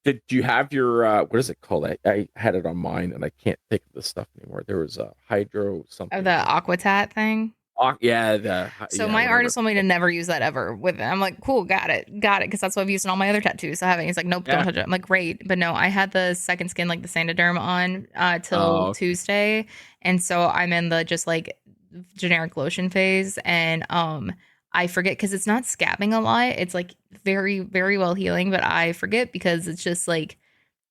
Did you have your what is it called? I had it on mine and I can't think of the stuff anymore. There was a hydro of something. the aquatat thing. So my Whatever artist it's told me to called. never use that ever with it. I'm like, cool, got it, because that's what I've used in all my other tattoos. So having, he's like, nope, don't Yeah. touch it. I'm like, great, but no, I had the second skin like the Sandoderm on till Oh, okay. Tuesday, and so I'm in the just like generic lotion phase, and I forget because it's not scabbing a lot. It's like very very well healing, but I forget because it's just like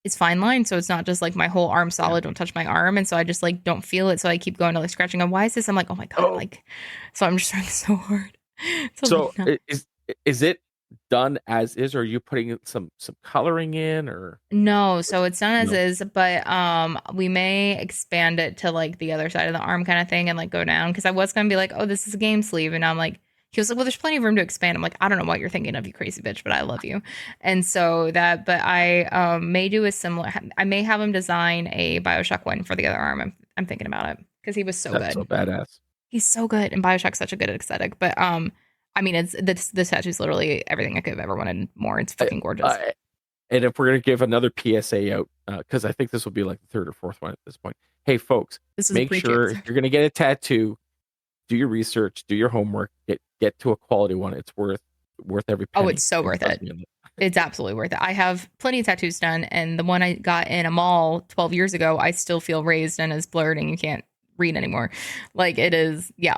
it's fine line, so it's not just like my whole arm Yeah. solid, don't touch my arm, and so I just like don't feel it, so I keep going to like scratching. And why is this? I'm like, oh my god, Oh, like, so I'm just trying so hard. So I'm so like, no, is it done as is, or are you putting some coloring in, or no. So it's done as no? is, but we may expand it to like the other side of the arm kind of thing and like go down because I was gonna be like, oh, this is a game sleeve, and I'm like. He was like, well, there's plenty of room to expand. I'm like, I don't know what you're thinking of, you crazy bitch, but I love you. And so that, but I may do a similar, I may have him design a Bioshock one for the other arm. I'm thinking about it because he was so That's so good. badass. He's so good, and Bioshock's such a good aesthetic. But I mean, it's this tattoo's literally everything I could have ever wanted more. It's I, fucking gorgeous. I, and if we're gonna give another PSA out, because I think this will be like the third or fourth one at this point. Hey, folks, This is a make sure pre-chance. if you're gonna get a tattoo, do your research, do your homework, get to a quality one. It's worth every Oh, penny. it's so And worth trust it. me on that. It's absolutely worth it. I have plenty of tattoos done, and the one I got in a mall 12 years ago, I still feel raised and is blurred, and you can't read anymore. Like it is, yeah.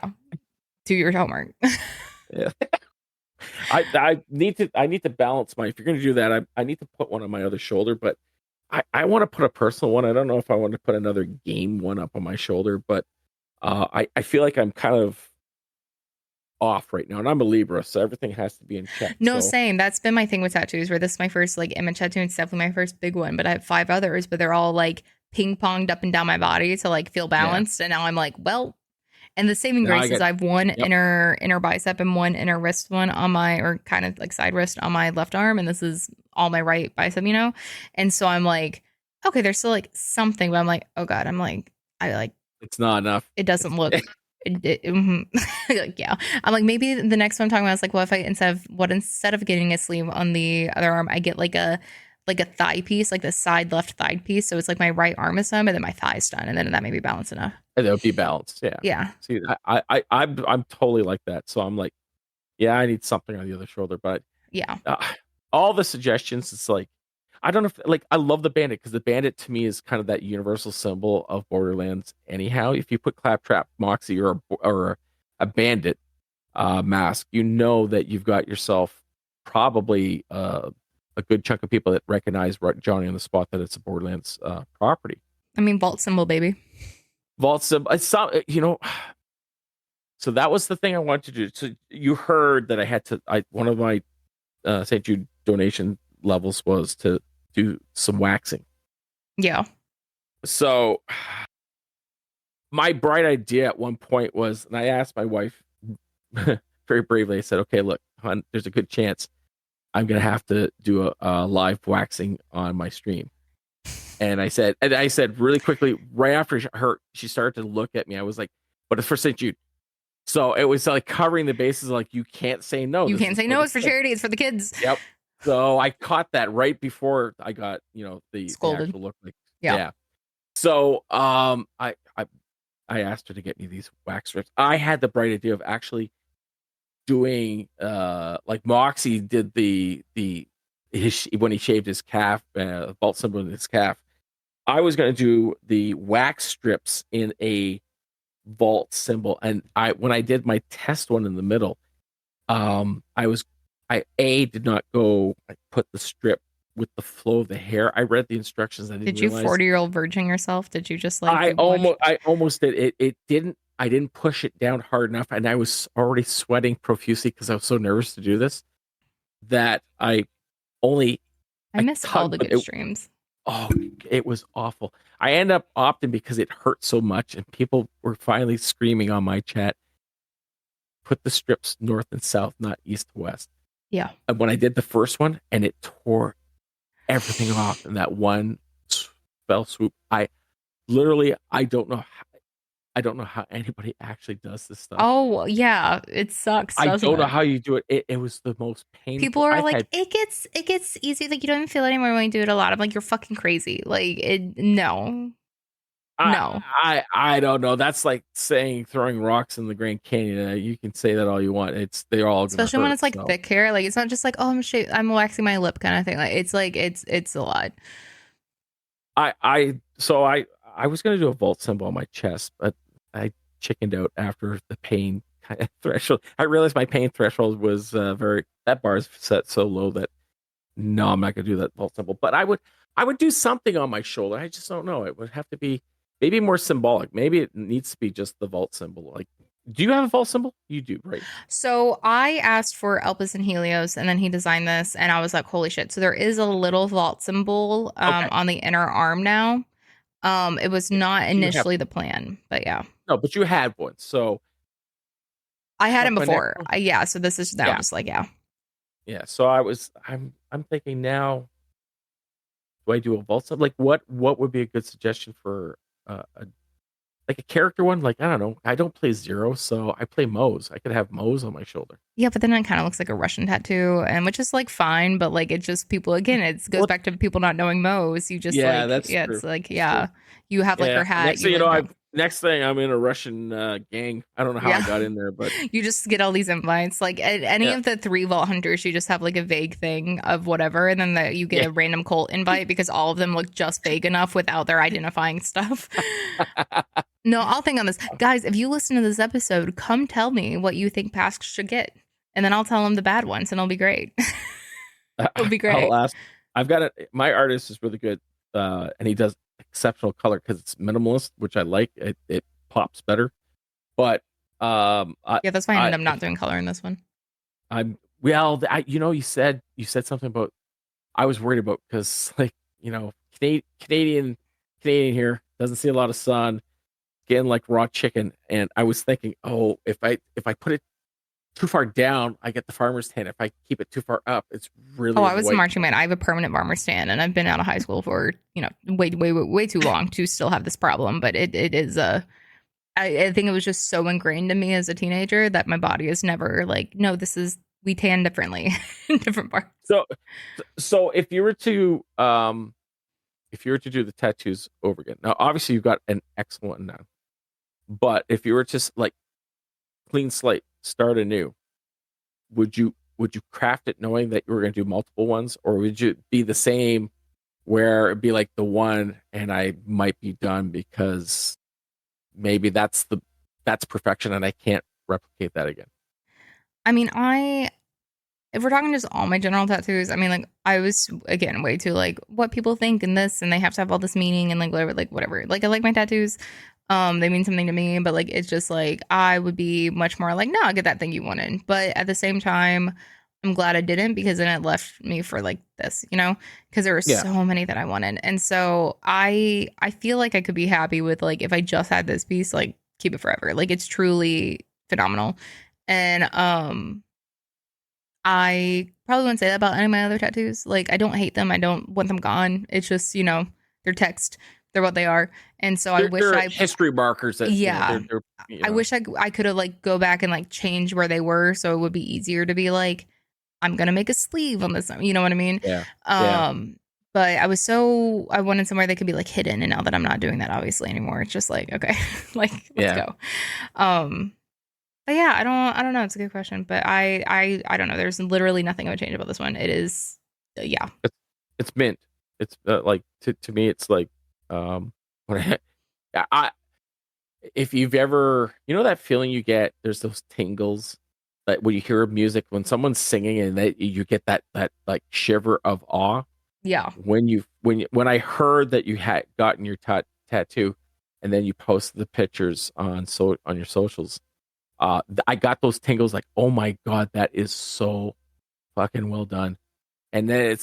Do your homework. Yeah. I need to balance my. If you're gonna do that, I need to put one on my other shoulder, but I want to put a personal one. I don't know if I want to put another game one up on my shoulder, but I feel like I'm kind of off right now, and I'm a Libra, so everything has to be in check. No, So same. That's been my thing with tattoos, where this is my first like image tattoo. It's definitely my first big one, but I have 5 others, but they're all like ping ponged up and down my body to like feel yeah, balanced. And now I'm like, well, and the saving now grace I is get I have one yep. inner bicep and one inner wrist one on my, or kind of like side wrist on my left arm, and this is all my right bicep. And so I'm like, okay, there's still like something, but I'm like, oh god, I like It's not enough. it doesn't look. Like, yeah, I'm like maybe the next one I'm talking about is like, well, if I instead of getting a sleeve on the other arm, I get like a thigh piece, like the side left thigh piece, so it's like my right arm is done, and then my thigh's done, and then that may be balanced enough. And it'll be balanced. Yeah. Yeah, See, I'm totally like that. So I'm like, yeah, I need something on the other shoulder, but yeah. uh, all the suggestions, it's like, I don't know if like I love the bandit because the bandit to me is kind of that universal symbol of Borderlands. Anyhow, if you put Claptrap, Moxie, or a bandit mask, you know that you've got yourself probably a good chunk of people that recognize Johnny on the spot that it's a Borderlands property. I mean, vault symbol, baby. Vault symbol, I saw, so that was the thing I wanted to do. So you heard that I had to. One of my St. Jude donation levels was to do some waxing. Yeah. So my bright idea at one point was, and I asked my wife very bravely. I said, "Okay, look, hon, there's a good chance I'm gonna have to do a live waxing on my stream." And I said really quickly, right after she started to look at me, I was like, "But it's for St. Jude." So it was like covering the bases, like you can't say no. You This can't is say for no. the It's for kids. charity. It's for the kids. Yep. So I caught that right before I got, the Scolded. actual look. Like, Yeah. yeah. So I asked her to get me these wax strips. I had the bright idea of actually doing like Moxie did the when he shaved his calf, vault symbol in his calf. I was going to do the wax strips in a vault symbol, and when I did my test one in the middle, I did not go put the strip with the flow of the hair. I read the instructions. I didn't Did you realize 40-year-old virgin yourself? Did you just like I do one? almost did it. It didn't. I didn't push it down hard enough, and I was already sweating profusely because I was so nervous to do this that only I miss all tugged, the but good streams. it was awful. I ended up opting because it hurt so much, and people were finally screaming on my chat, "Put the strips north and south, not east to west." Yeah. And when I did the first one, and it tore everything off in that one spell swoop, I don't know. I don't know how anybody actually does this stuff. Oh yeah, it sucks. I Doesn't don't know it? how you do it. It was the most painful. People are like, it gets easy. Like you don't even feel it anymore when you do it a lot. I'm like, you're fucking crazy. Like no. I don't know. That's like saying throwing rocks in the Grand Canyon. You can say that all you want. They're all gonna Especially when hurt, it's like so. thick hair. Like it's not just like, oh, I'm waxing my lip kind of thing. Like it's a lot. I was gonna do a vault symbol on my chest, but I chickened out after the pain kind of threshold. I realized my pain threshold was that bar is set so low that no, I'm not gonna do that vault symbol. But I would do something on my shoulder. I just don't know. It would have to be maybe more symbolic. Maybe it needs to be just the vault symbol. Like, do you have a vault symbol? You do, right? So I asked for Elpis and Helios, and then he designed this, and I was like, holy shit. So there is a little vault symbol Okay. on the inner arm now. It was not initially the plan, but yeah. No, but you had one, so I had him my next before. one- Yeah, so this is now Yeah. just like, yeah. Yeah, so I'm thinking now, do I do a vault symbol? Like, what would be a good suggestion for a character one? Like, I don't know. I don't play Zero, so I play Moe's. I could have Moe's on my shoulder. Yeah, but then it kind of looks like a Russian tattoo, and which is like fine, but like it just people again, it goes Well, back to people not knowing Moe's. You just yeah, like that's yeah, true. it's like That's true. yeah, you have like Yeah. her hat. Next thing you like, know, next thing I'm in a Russian gang. I don't know how I got in there, but you just get all these invites. Like at any of the 3 vault hunters, you just have like a vague thing of whatever, and then you get a random cult invite because all of them look just vague enough without their identifying stuff. No, I'll think on this. Guys, if you listen to this episode, come tell me what you think Pask should get. And then I'll tell them the bad ones and it'll be great. It'll be great. I'll ask. I've got it. My artist is really good, and he does exceptional color because it's minimalist, which I like. It pops better. But Yeah, that's why I ended up not doing color in this one. you said something about I was worried about because like Canadian here doesn't see a lot of sun, getting like raw chicken, and I was thinking, oh, if I put it too far down, I get the farmer's tan. If I keep it too far up, it's really. Oh, I was a marching band. I have a permanent farmer's tan, and I've been out of high school for way too long to still have this problem. But it is I think it was just so ingrained in me as a teenager that my body is never like, no, we tan differently in different parts. So if you were to do the tattoos over again, now obviously you've got an excellent one now, but if you were just like clean slate, start anew, would you craft it knowing that you were going to do multiple ones, or would you be the same where it'd be like the one and I might be done because maybe that's perfection and I can't replicate that again? I mean, if we're talking just all my general tattoos, I mean, like I was again way too like what people think and this, and they have to have all this meaning and like whatever. Like I like my tattoos, they mean something to me, but like it's just like I would be much more like, no, I'll get that thing you wanted. But at the same time, I'm glad I didn't because then it left me for like this, because there were so many that I wanted, and so I feel like I could be happy with like if I just had this piece, like keep it forever. Like it's truly phenomenal, and I probably wouldn't say that about any of my other tattoos. Like, I don't hate them. I don't want them gone. It's just, they're text. They're what they are. And so I wish history markers that, I wish I could have like go back and like change where they were. So it would be easier to be like, I'm going to make a sleeve on this. You know what I mean? Yeah. But I wanted somewhere they could be like hidden. And now that I'm not doing that obviously anymore, it's just like, okay, like, let's go. But yeah, I don't know. It's a good question, but I don't know. There's literally nothing I would change about this one. It is Yeah. It's mint. It's like to me, it's like when I if you've ever, that feeling you get, there's those tingles that when you hear music, when someone's singing and you get that like shiver of awe. Yeah. When I heard that you had gotten your tattoo, and then you posted the pictures on your socials, I got those tingles like, oh my god, that is so fucking well done. And then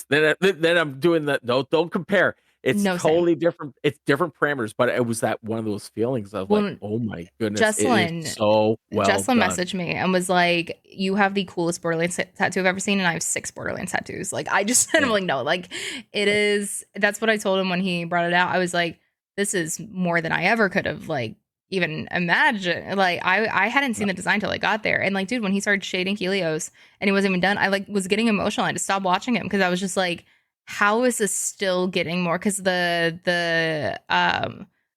I'm doing that. Don't compare. It's No, same. totally different. It's different parameters, but it was that one of those feelings of like, Well, oh my goodness, it is Jesselyn, so well Jesselyn done. messaged me and was like, "You have the coolest Borderlands tattoo I've ever seen, and I have 6 Borderlands tattoos." Like, I just said, I'm Yeah. like, no, like, it is. That's what I told him when he brought it out. I was like, this is more than I ever could have like even imagined. Like, I hadn't seen the design till I got there, and like, dude, when he started shading Helios and he wasn't even done, I like was getting emotional. I had to stop watching him because I was just like, how is this still getting more? Because the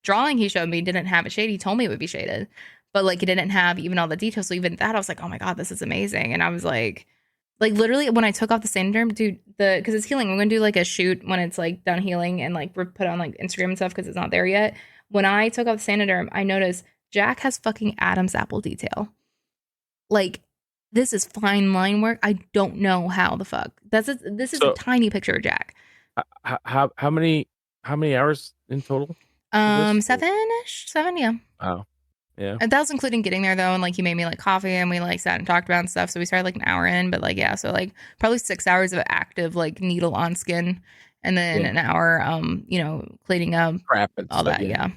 drawing he showed me didn't have it shaded. He told me it would be shaded, but like it didn't have even all the details. So even that, I was like, oh my god, this is amazing. And I was like literally when I took off the Sanderm, dude, because it's healing. I'm gonna do like a shoot when it's like done healing and like put on like Instagram and stuff because it's not there yet. When I took off the Sanderm, I noticed Jack has fucking Adam's apple detail. Like, this is fine line work. I don't know how the fuck. This is a So tiny picture of Jack. how many hours in total for this? 7, yeah. Oh, yeah. And that was including getting there though, and like he made me like coffee and we like sat and talked about and stuff. So we started like an hour in, but like yeah, so like probably 6 hours of active like needle on skin, and then Yeah. an hour cleaning up Crap and all stuff. that. Yeah.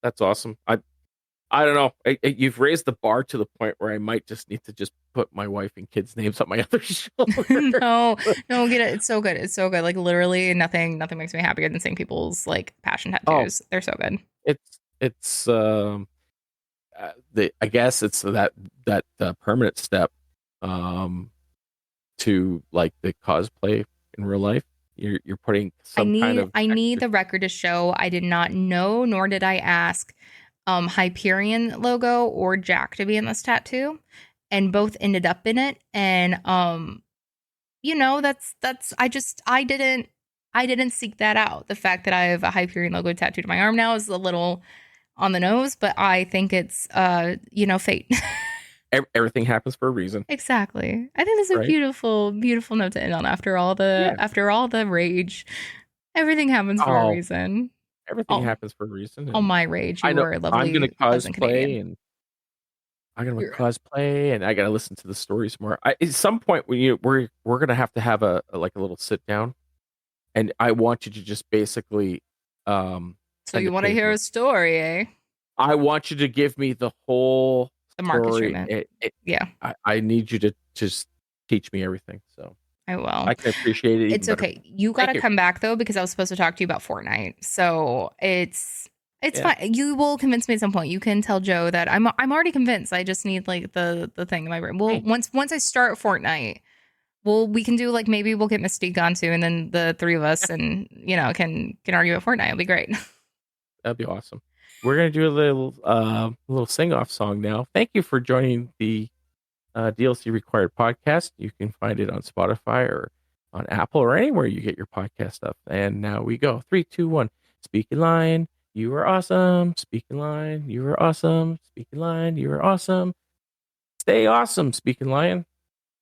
That's awesome. I don't know. You've raised the bar to the point where I might just need to just put my wife and kids' names on my other shoulder. No, no, get it. It's so good. It's so good. Like literally nothing makes me happier than seeing people's like passion Oh, tattoos. They're so good. it's I guess it's that permanent step um to like the cosplay in real life. You're putting I some kind need of I need extra. the record to show I did not know, nor did I ask Hyperion logo or Jack to be in this tattoo. And both ended up in it. And that's I didn't seek that out. The fact that I have a Hyperion logo tattooed to my arm now is a little on the nose, but I think it's fate. Everything happens for a reason, Exactly. I think this is a right? beautiful, beautiful note to end on Yeah. after all the rage. Everything happens for a Oh, reason. everything All happens for a reason, all and my rage. I You know were a I'm gonna lovely, pleasant cosplay, Canadian. and I'm gonna You're cosplay, and I gotta listen to the stories more. At some point, we're gonna have like a little sit down, and I want you to just basically So pen you to want to hear paper. a story, eh? I want you to give me the whole The Marcus story. treatment. Yeah, I need you to just teach me everything, so I will. I can appreciate it even It's better. okay. You got Thank to you. come back though because I was supposed to talk to you about Fortnite. So it's Yeah. fine. You will convince me at some point. You can tell Joe that I'm already convinced. I just need like the thing in my brain. Well, Hey, once I start Fortnite, we can do like maybe we'll get Mystique on too, and then the three of us and can argue at Fortnite. It'll be great. that'd be awesome. We're gonna do a little sing off song now. Thank you for joining the DLC Required podcast. You can find it on Spotify or on Apple or anywhere you get your podcast stuff. And now we go. 3, 2, 1. Speaking line, you are awesome. Speaking line, you are awesome. Speaking line, you are awesome. Stay awesome, Speaking Lion.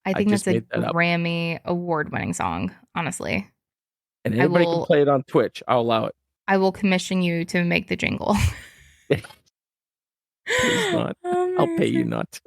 I I think that's just a made that up. Grammy award winning song. Honestly, And I anybody can will play it on Twitch. I'll allow it. I will commission you to make the jingle. Please not. I'll pay you Amazing. not.